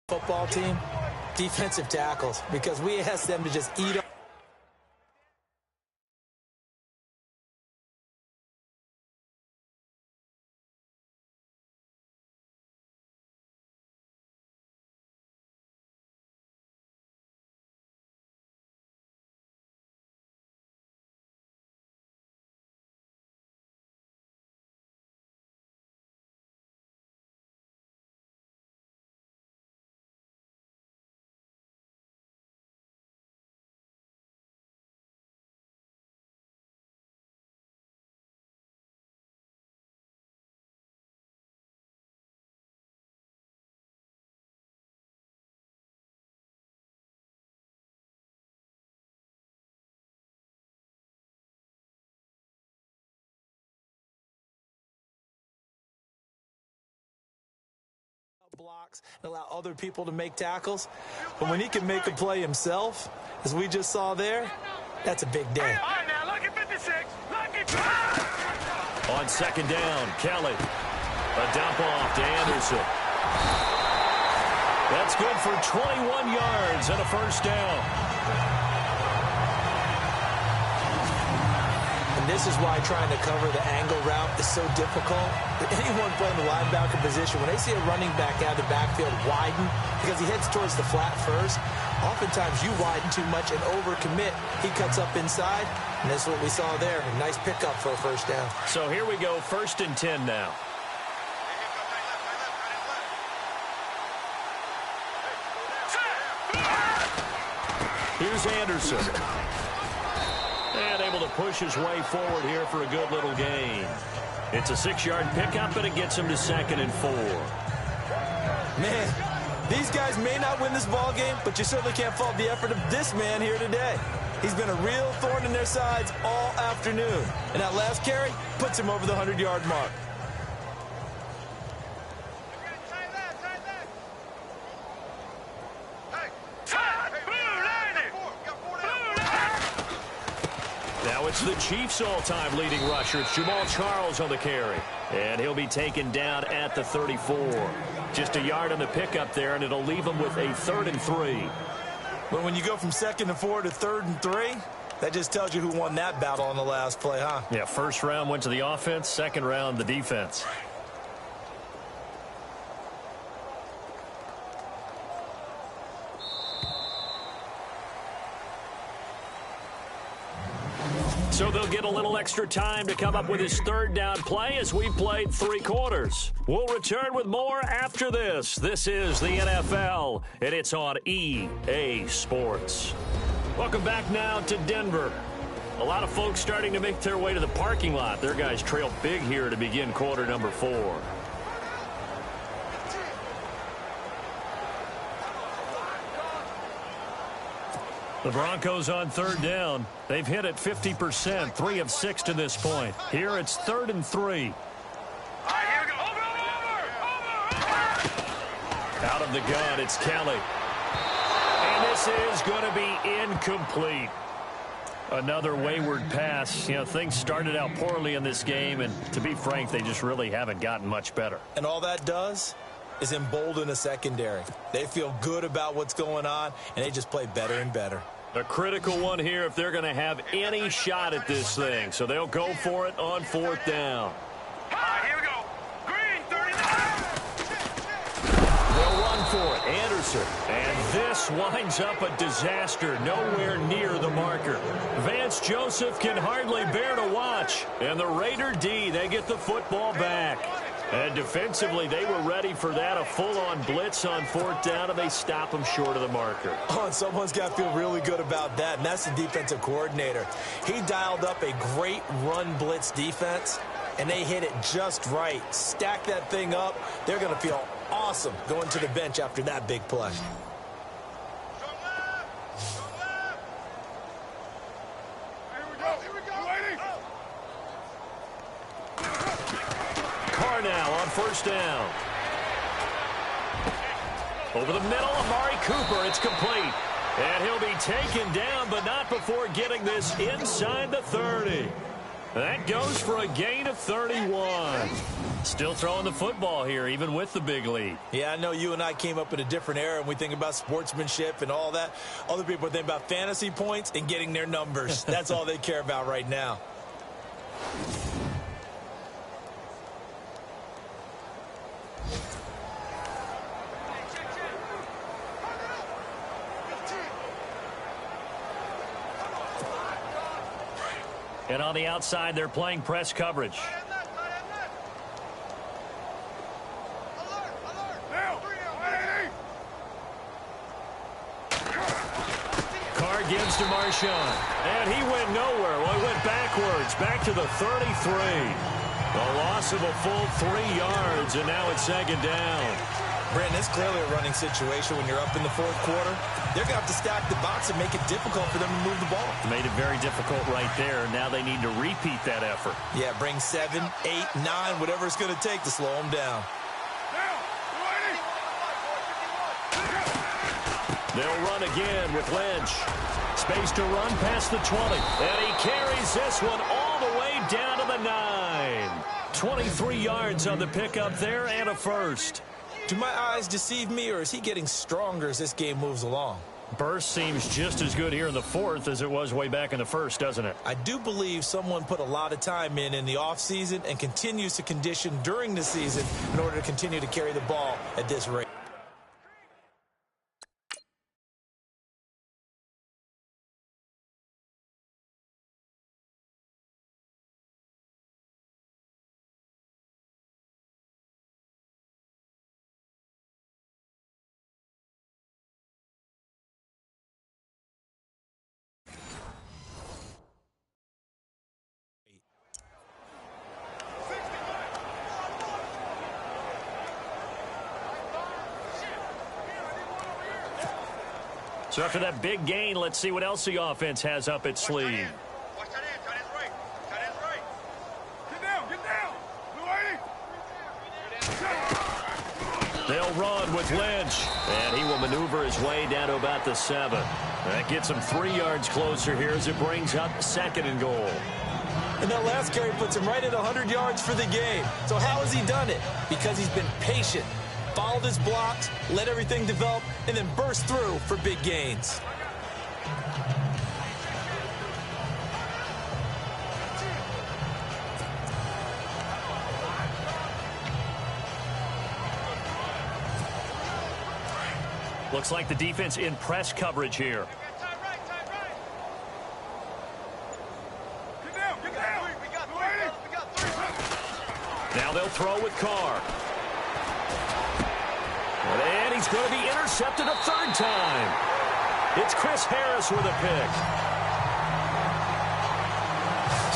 football team, defensive tackles, because we asked them to just eat up. Blocks and allow other people to make tackles, but when he can make a play himself, as we just saw there, that's a big day. All right, now look at 56. Look at... On 2nd down, Kelly. A dump off to Anderson. That's good for 21 yards and a 1st down. And this is why trying to cover the angle route is so difficult. Anyone playing the linebacker position, when they see a running back out of the backfield widen, because he heads towards the flat first, oftentimes you widen too much and overcommit. He cuts up inside, and that's what we saw there. A nice pickup for a 1st down. So here we go, 1st and 10 now. Here's Anderson. And able to push his way forward here for a good little gain. It's a 6-yard pickup, and it gets him to 2nd and 4. Man, these guys may not win this ball game, but you certainly can't fault the effort of this man here today. He's been a real thorn in their sides all afternoon. And that last carry puts him over the 100-yard mark. Now it's the Chiefs' all-time leading rusher. It's Jamal Charles on the carry. And he'll be taken down at the 34. Just a yard on the pickup there, and it'll leave him with a 3rd and 3. But when you go from 2nd and 4 to 3rd and 3, that just tells you who won that battle on the last play, huh? Yeah, 1st round went to the offense, 2nd round the defense. So they'll get a little extra time to come up with his 3rd down play as we've played 3 quarters. We'll return with more after this. This is the NFL, and it's on EA Sports. Welcome back now to Denver. A lot of folks starting to make their way to the parking lot. Their guys trail big here to begin quarter number 4. The Broncos on 3rd down. They've hit it 50%, 3 of 6 to this point. Here it's 3rd and 3. All right, here we go. Over. Out of the gun, it's Kelly. And this is going to be incomplete. Another wayward pass. You know, things started out poorly in this game, and to be frank, they just really haven't gotten much better. And all that does is embolden a secondary. They feel good about what's going on, and they just play better and better. A critical one here if they're going to have any shot at this thing. So they'll go for it on 4th down. Here we go. Green, 39. They'll run for it. Anderson. And this winds up a disaster. Nowhere near the marker. Vance Joseph can hardly bear to watch. And the Raider D, they get the football back. And defensively, they were ready for that, a full-on blitz on 4th down, and they stop them short of the marker. Oh, and someone's got to feel really good about that, and that's the defensive coordinator. He dialed up a great run blitz defense, and they hit it just right. Stack that thing up. They're going to feel awesome going to the bench after that big play. Now on 1st down. Over the middle, Amari Cooper. It's complete. And he'll be taken down, but not before getting this inside the 30. That goes for a gain of 31. Still throwing the football here, even with the big lead. Yeah, I know you and I came up in a different era, and we think about sportsmanship and all that. Other people think about fantasy points and getting their numbers. That's all they care about right now. And on the outside, they're playing press coverage. Carr gives to Marshawn. And he went nowhere. Well, he went backwards, back to the 33. A loss of a full 3 yards, and now it's 2nd down. Brandon, it's clearly a running situation when you're up in the 4th quarter. They're going to have to stack the box and make it difficult for them to move the ball. Made it very difficult right there. Now they need to repeat that effort. Yeah, bring 7, 8, 9, whatever it's going to take to slow them down. They'll run again with Lynch. Space to run past the 20. And he carries this one all the way down to the 9. 23 yards on the pickup there and a first. Do my eyes deceive me, or is he getting stronger as this game moves along? Burst seems just as good here in the 4th as it was way back in the 1st, doesn't it? I do believe someone put a lot of time in the offseason and continues to condition during the season in order to continue to carry the ball at this rate. So after that big gain, let's see what else the offense has up its sleeve. Watch that end. Tight end's right. Tight end's right. Get down, get down. Blue 80. They'll run with Lynch. And he will maneuver his way down to about the 7. That gets him 3 yards closer here as it brings up 2nd and goal. And that last carry puts him right at 100 yards for the game. So how has he done it? Because he's been patient, followed his blocks, let everything develop, and then burst through for big gains. Looks like the defense in press coverage here. Tight right. Get down, get down. We got 3, fellas. We got 3. Now they'll throw with Carr. And he's going to be intercepted a 3rd time. It's Chris Harris with a pick.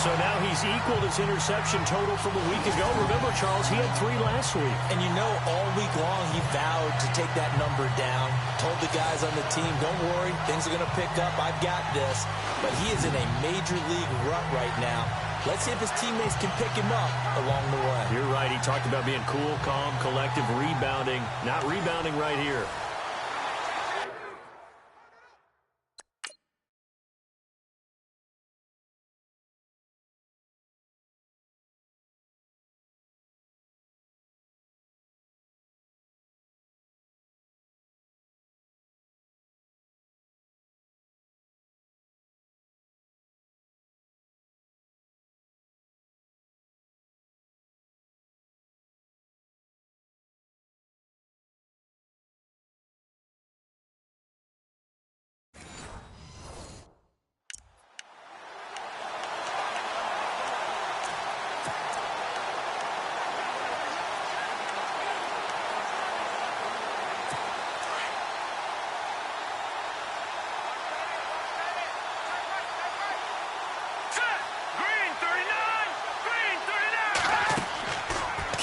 So now he's equaled his interception total from a week ago. Remember, Charles, he had 3 last week. And you know, all week long he vowed to take that number down. Told the guys on the team, don't worry, things are going to pick up. I've got this. But he is in a major league rut right now. Let's see if his teammates can pick him up along the way. You're right. He talked about being cool, calm, collective, rebounding. Not rebounding right here.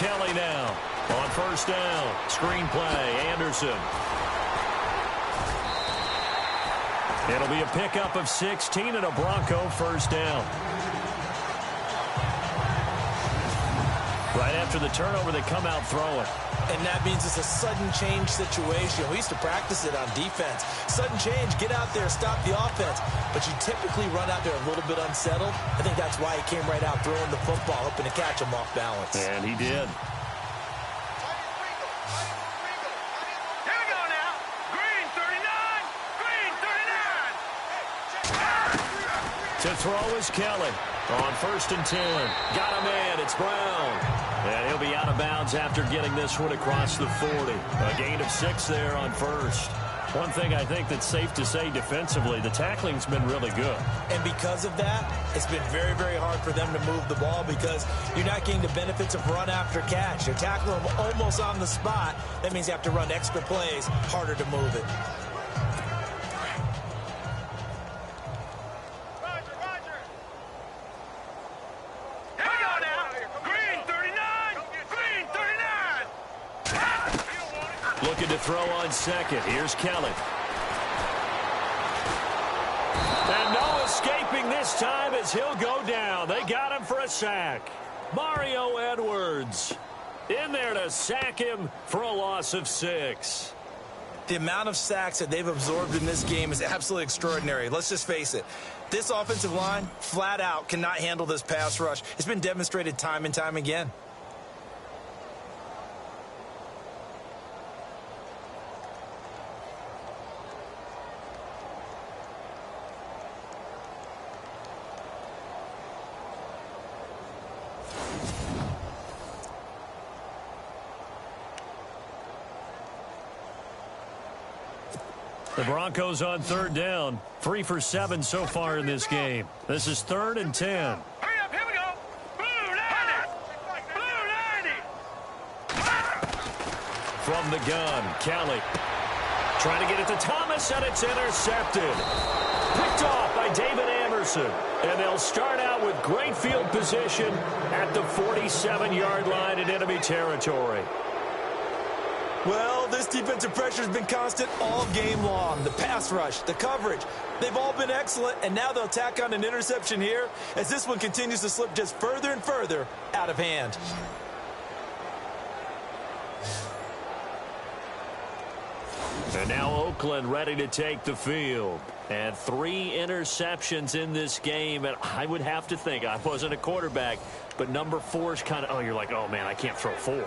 Kelly now on first down. Screen play, Anderson. It'll be a pickup of 16 and a Bronco first down. Right after the turnover, they come out throwing. And that means it's a sudden change situation. We used to practice it on defense. Sudden change, get out there, stop the offense. But you typically run out there a little bit unsettled. I think that's why he came right out throwing the football, hoping to catch him off balance. And he did. Here we go now. Green 39. Green 39. To throw is Kelly on first and 10. Got a man. It's Brown. And he'll be out of bounds after getting this one across the 40. A gain of 6 there on first. One thing I think that's safe to say defensively, the tackling's been really good. And because of that, it's been very, very hard for them to move the ball because you're not getting the benefits of run after catch. You're tackling them almost on the spot. That means you have to run extra plays, harder to move it. Looking to throw on second. Here's Kelly. And no escaping this time as he'll go down. They got him for a sack. Mario Edwards in there to sack him for a loss of 6. The amount of sacks that they've absorbed in this game is absolutely extraordinary. Let's just face it. This offensive line, flat out, cannot handle this pass rush. It's been demonstrated time and time again. The Broncos on third down. 3 for 7 so far in this game. This is 3rd and 10. Hurry up, here we go. Blue 90. Blue 90. From the gun, Kelly trying to get it to Thomas, and it's intercepted. Picked off by David Anderson. And they'll start out with great field position at the 47-yard line in enemy territory. Well, this defensive pressure has been constant all game long. The pass rush, the coverage, they've all been excellent, and now they'll tack on an interception here as this one continues to slip just further and further out of hand. And now Oakland ready to take the field. And 3 interceptions in this game, and I would have to think, I wasn't a quarterback, but number 4 is kind of, you're like, oh, man, I can't throw 4.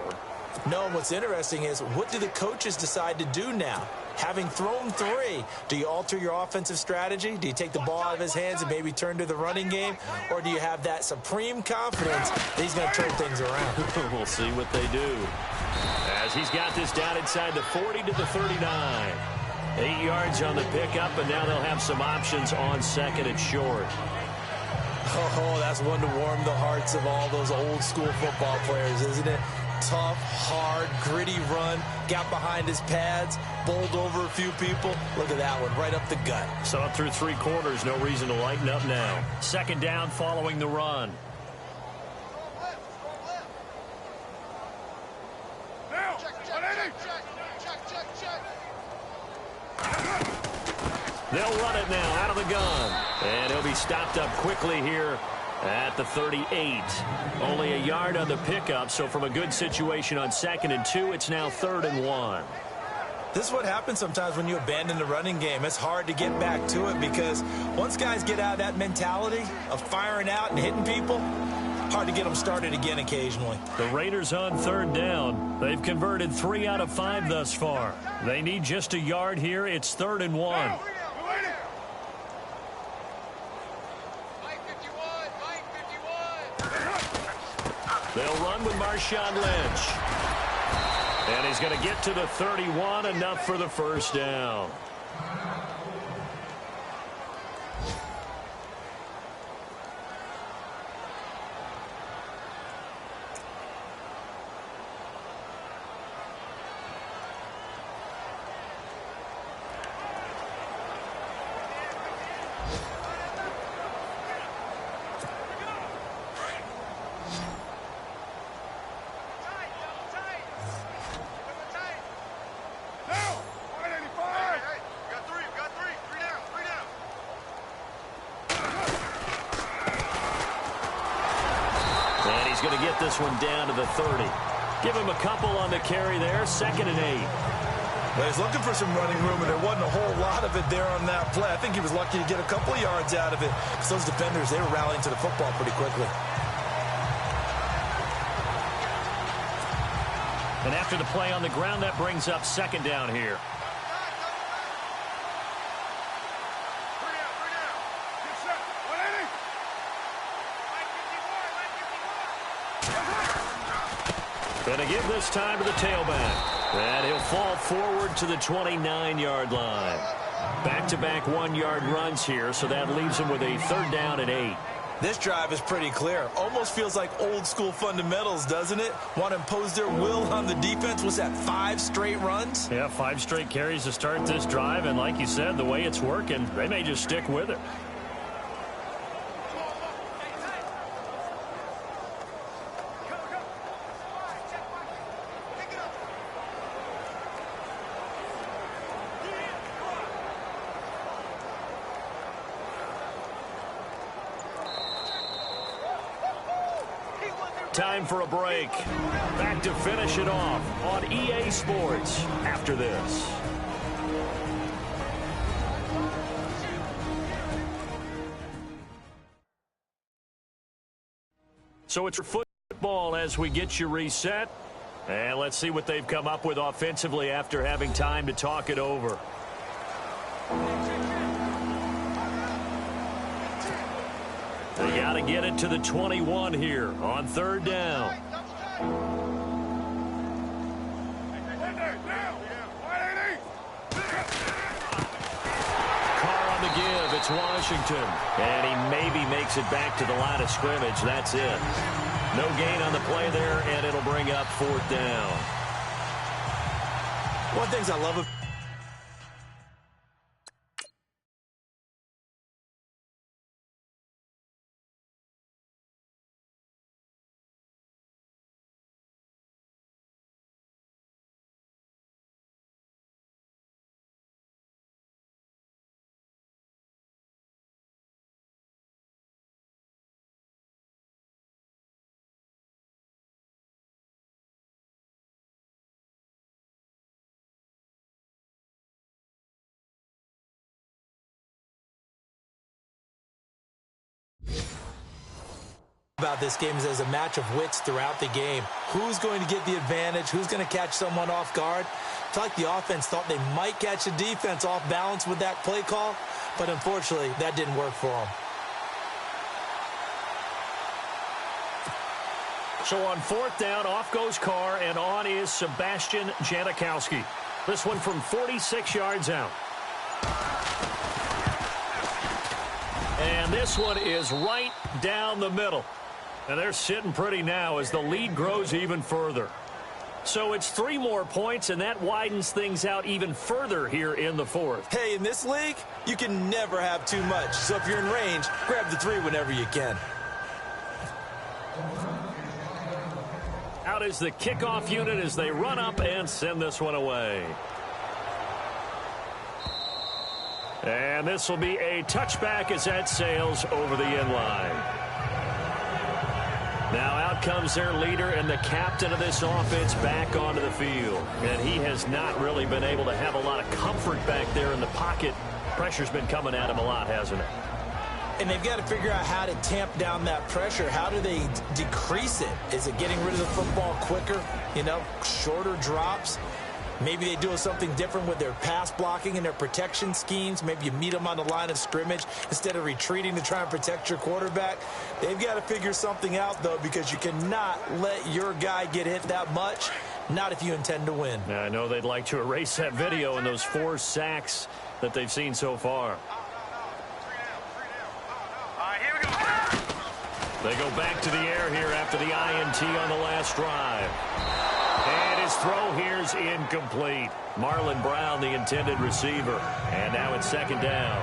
No, and what's interesting is what do the coaches decide to do now? Having thrown 3, do you alter your offensive strategy? Do you take the ball out of his hands and maybe turn to the running game? Or do you have that supreme confidence that he's going to turn things around? We'll see what they do. As he's got this down inside the 40 to the 39. 8 yards on the pickup, and now they'll have some options on second and short. Oh, that's one to warm the hearts of all those old school football players, isn't it? Tough, hard, gritty run, got behind his pads, bowled over a few people. Look at that one, right up the gut. So up through 3 quarters, no reason to lighten up now. Second down following the run. Now, They'll run it now out of the gun. And he'll be stopped up quickly here at the 38. Only a yard on the pickup, so from a good situation on 2nd and 2, it's now 3rd and 1. This is what happens sometimes when you abandon the running game. It's hard to get back to it because once guys get out of that mentality of firing out and hitting people, hard to get them started again occasionally. The Raiders on 3rd down. They've converted 3 out of 5 thus far. They need just a yard here. It's 3rd and 1. They'll run with Marshawn Lynch. And he's going to get to the 31, enough for the first down. this one down to the 30. Give him a couple on the carry there, 2nd and 8. Well, he's looking for some running room, and there wasn't a whole lot of it there on that play. I think he was lucky to get a couple of yards out of it because those defenders, they were rallying to the football pretty quickly. And after the play on the ground, that brings up 2nd down here. Going to give this time to the tailback. And he'll fall forward to the 29-yard line. Back-to-back 1-yard runs here, so that leaves him with a 3rd down and 8. This drive is pretty clear. Almost feels like old-school fundamentals, doesn't it? Want to impose their will on the defense. Was that 5 straight runs? Yeah, 5 straight carries to start this drive, and like you said, the way it's working, they may just stick with it. Time for a break. Back to finish it off on EA Sports after this. So it's football as we get you reset. And let's see what they've come up with offensively after having time to talk it over. They got to get it to the 21 here on 3rd down. Carr on the give. It's Washington. And he maybe makes it back to the line of scrimmage. That's it. No gain on the play there, and it'll bring up 4th down. One of the things I love about this game is as a match of wits throughout the game. Who's going to get the advantage? Who's going to catch someone off guard? I feel like the offense thought they might catch the defense off balance with that play call, but unfortunately, that didn't work for them. So on 4th down, off goes Carr, and on is Sebastian Janikowski. This one from 46 yards out. And this one is right down the middle. And they're sitting pretty now as the lead grows even further. So it's 3 more points, and that widens things out even further here in the 4th. Hey, in this league, you can never have too much. So if you're in range, grab the 3 whenever you can. Out is the kickoff unit as they run up and send this one away. And this will be a touchback as that sails over the end line. Now out comes their leader and the captain of this offense back onto the field. And he has not really been able to have a lot of comfort back there in the pocket. Pressure's been coming at him a lot, hasn't it? And they've got to figure out how to tamp down that pressure. How do they decrease it? Is it getting rid of the football quicker? You know, shorter drops? Maybe they do something different with their pass blocking and their protection schemes. Maybe you meet them on the line of scrimmage instead of retreating to try and protect your quarterback. They've got to figure something out, though, because you cannot let your guy get hit that much, not if you intend to win. Now, I know they'd like to erase that video and those 4 sacks that they've seen so far. Here we go. They go back to the air here after the INT on the last drive. And his throw here's incomplete. Marlon Brown, the intended receiver. And now it's 2nd down.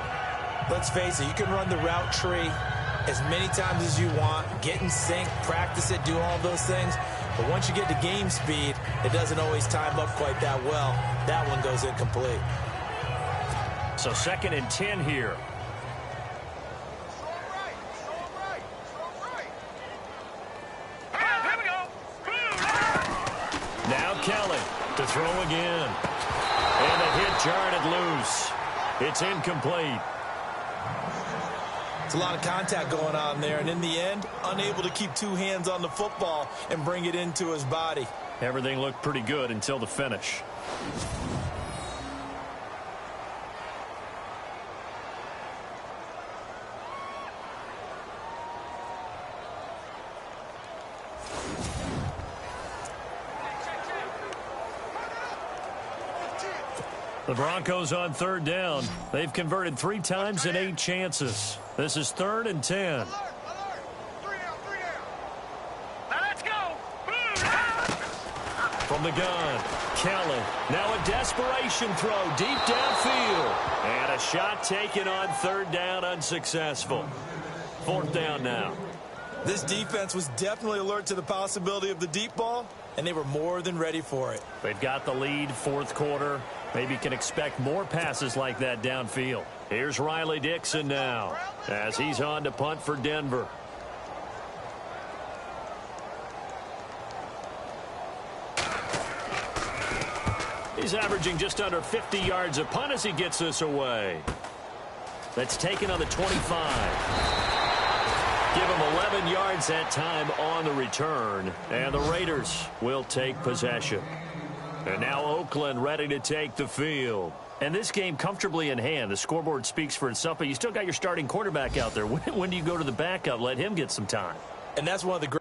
Let's face it, you can run the route tree as many times as you want, get in sync, practice it, do all those things. But once you get to game speed, it doesn't always time up quite that well. That one goes incomplete. So 2nd and 10 here. Here we go. Now Kelly to throw again. And the hit jarred it loose. It's incomplete. It's a lot of contact going on there, and in the end, unable to keep two hands on the football and bring it into his body. Everything looked pretty good until the finish. The Broncos on third down. They've converted 3 times in 8 chances. This is 3rd and 10. Alert, alert. 3 down, 3 down. Now let's go. From the gun, Kelly. Now a desperation throw deep downfield. And a shot taken on 3rd down, unsuccessful. 4th down now. This defense was definitely alert to the possibility of the deep ball, and they were more than ready for it. They've got the lead, 4th quarter. Maybe can expect more passes like that downfield. Here's Riley Dixon now as he's on to punt for Denver. He's averaging just under 50 yards a punt as he gets this away. That's taken on the 25. Give him 11 yards that time on the return. And the Raiders will take possession. And now Oakland ready to take the field. And this game comfortably in hand. The scoreboard speaks for itself, but you still got your starting quarterback out there. When do you go to the backup? Let him get some time. And that's one of the great...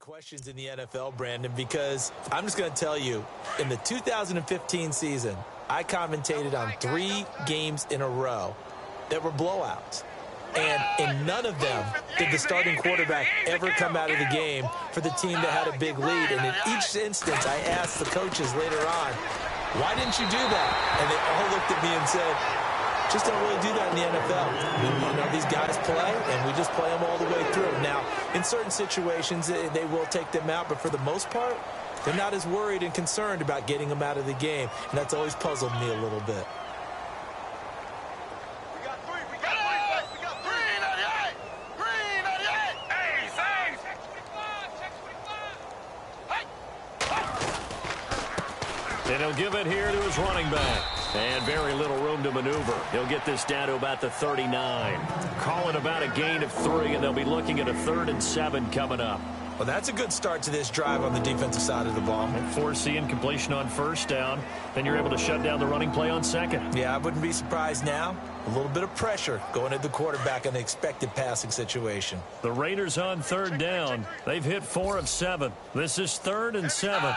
questions in the NFL, Brandon, because I'm just going to tell you, in the 2015 season, I commentated on 3 games in a row that were blowouts. And in none of them did the starting quarterback ever come out of the game for the team that had a big lead. And in each instance, I asked the coaches later on, why didn't you do that? And they all looked at me and said, just don't really do that in the NFL. You know, these guys play, and we just play them all the way through. Now, in certain situations, they will take them out, but for the most part, they're not as worried and concerned about getting them out of the game, and that's always puzzled me a little bit. We got 3, we got 3, we got 3. Green 88, green 88. Hey, thanks. Check 25, check 25. Hey. And he'll give it here to his running back. And very little room to maneuver. He'll get this down to about the 39. Call it about a gain of 3, and they'll be looking at a 3rd and 7 coming up. Well, that's a good start to this drive on the defensive side of the ball. And force the incompletion on 1st down. Then you're able to shut down the running play on 2nd. Yeah, I wouldn't be surprised now. A little bit of pressure going at the quarterback in the expected passing situation. The Raiders on 3rd down. They've hit 4 of 7. This is 3rd and 7.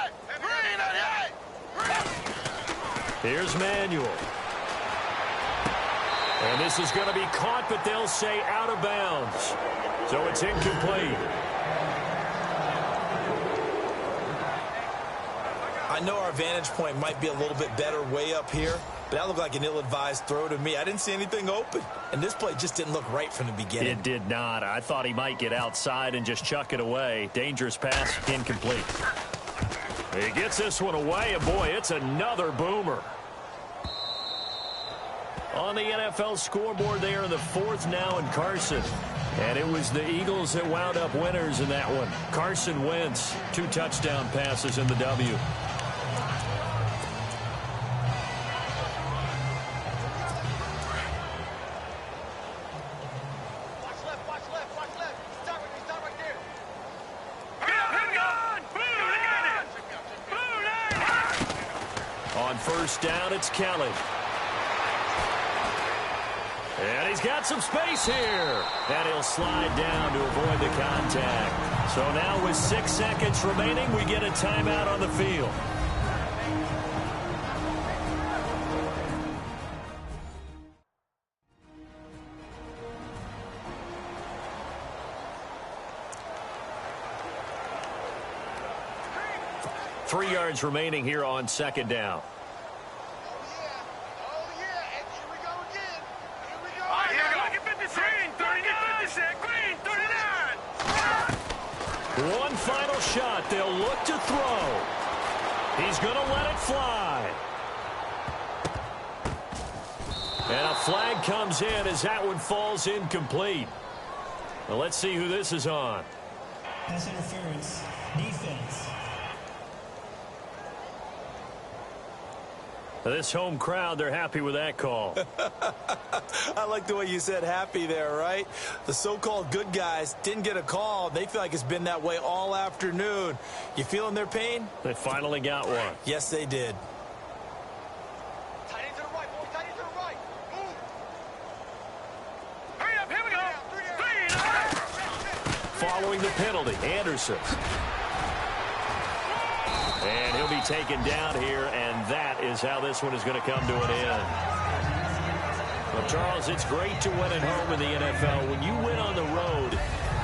Here's Manuel. And this is going to be caught, but they'll say out of bounds. So it's incomplete. I know our vantage point might be a little bit better way up here, but that looked like an ill-advised throw to me. I didn't see anything open, and this play just didn't look right from the beginning. It did not. I thought he might get outside and just chuck it away. Dangerous pass, incomplete. He gets this one away, and boy, it's another boomer. On the NFL scoreboard there in the fourth now in Carson. And it was the Eagles that wound up winners in that one. Carson Wentz, 2 touchdown passes in the W. Watch left. Stop right there. On first down, it's Kelly. And he's got some space here. And he'll slide down to avoid the contact. So now with 6 seconds remaining, we get a timeout on the field. Three yards remaining here on second down. Oh, yeah. And here we go again. All right, here we go. Look at 56. Green, 39. Green, 39. One final shot. They'll look to throw. He's going to let it fly. And a flag comes in as that one falls incomplete. Well, let's see who this is on. Pass interference. Defense. This home crowd, they're happy with that call. I like the way you said happy there, right? The so-called good guys didn't get a call. They feel like it's been that way all afternoon. You feeling their pain? They finally got one. Yes, they did. Tight end to the right, boys. Tight end to the right. Move. Hurry up, here we go. Following the penalty, Anderson. And he'll be taken down here, and that is how this one is going to come to an end. Well, Charles, it's great to win at home in the NFL. When you win on the road,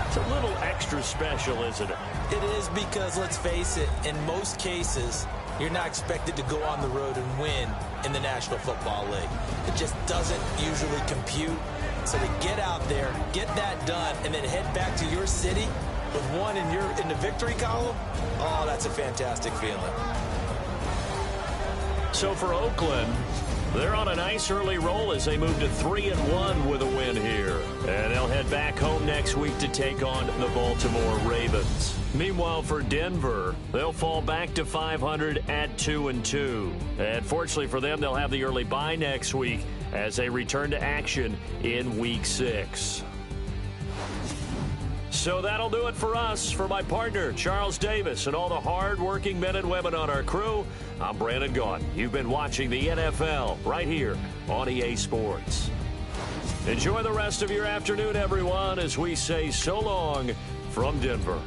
it's a little extra special, isn't it? It is because, let's face it, in most cases, you're not expected to go on the road and win in the National Football League. It just doesn't usually compute. So to get out there, get that done, and then head back to your city with one in the victory column, oh, that's a fantastic feeling. So for Oakland, they're on a nice early roll as they move to 3-1 with a win here. And they'll head back home next week to take on the Baltimore Ravens. Meanwhile, for Denver, they'll fall back to 500 at 2-2. And fortunately for them, they'll have the early bye next week as they return to action in Week 6. So that'll do it for us. For my partner, Charles Davis, and all the hard-working men and women on our crew, I'm Brandon Gaudin. You've been watching the NFL right here on EA Sports. Enjoy the rest of your afternoon, everyone, as we say so long from Denver.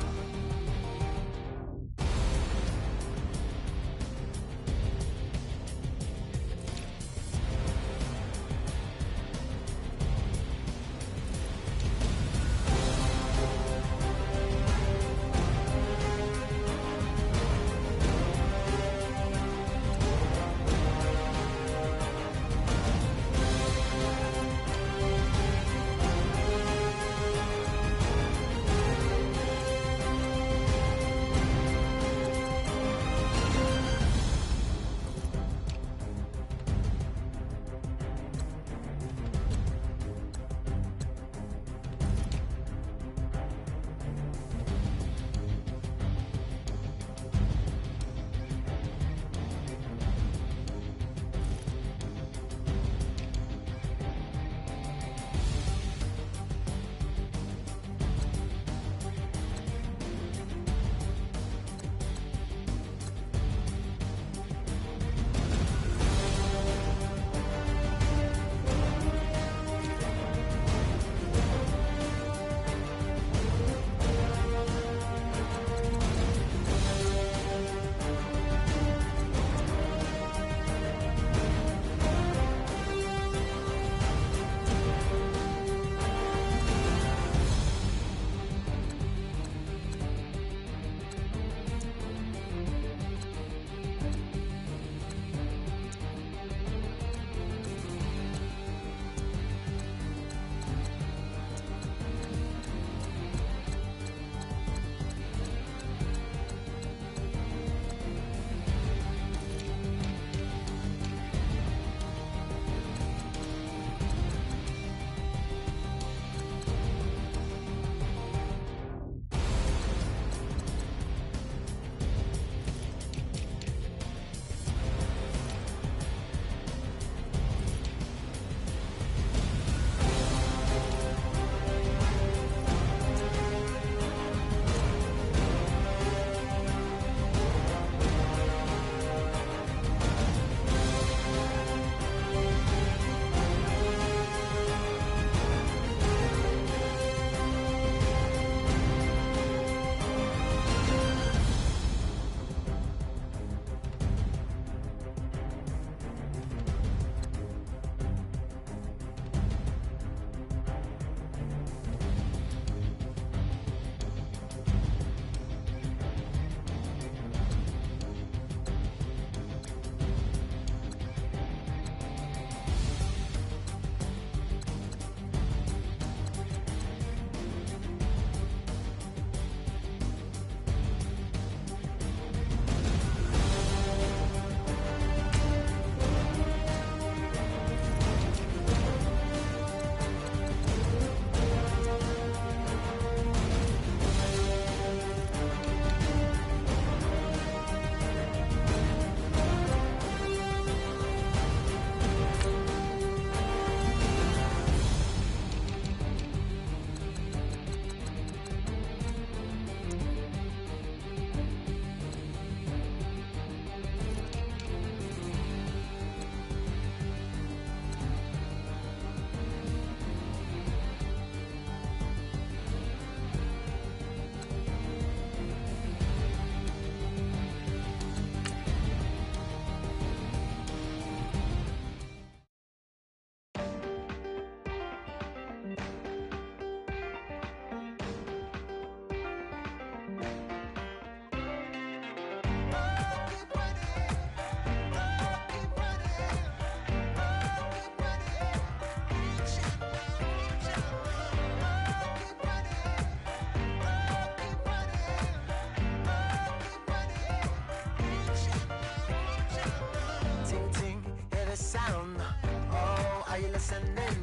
descending.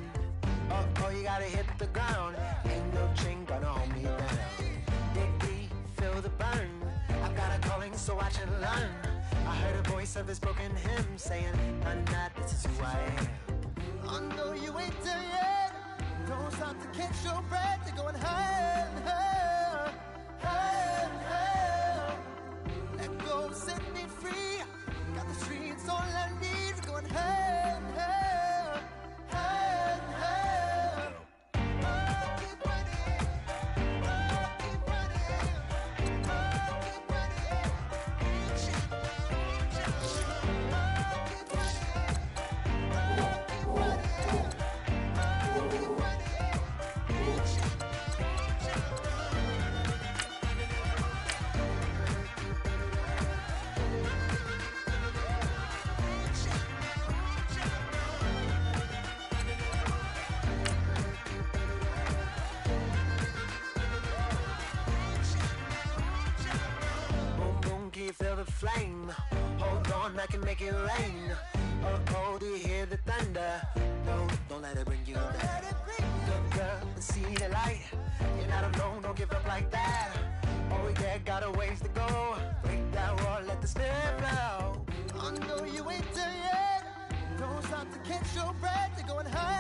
Oh, you gotta hit the ground. Ain't no chain gonna hold me down. Dig deep, feel the burn. I've got a calling, so watch and learn. I heard a voice of this broken hymn saying, nah, this is who I am. I know you ain't there yet. Don't stop to catch your breath. You're going higher and higher, higher and higher. Let go, set me free. Got the streets all I need. We're going higher and higher, higher and higher. Oh, keep running. Oh, keep running. Oh, keep running. Reach out, reach out. Oh, keep running. Oh, keep running. Boom, boom, can you feel the flame? Hold on, I can make it rain. Oh, do you hear the thunder? No, don't let it bring you down. Good girl, see the light. You're not alone, don't give up like that. Oh, yeah, got a ways to go. Break that wall, let the spirit flow. I know you ain't there yet. Don't stop to catch your breath. You're going high.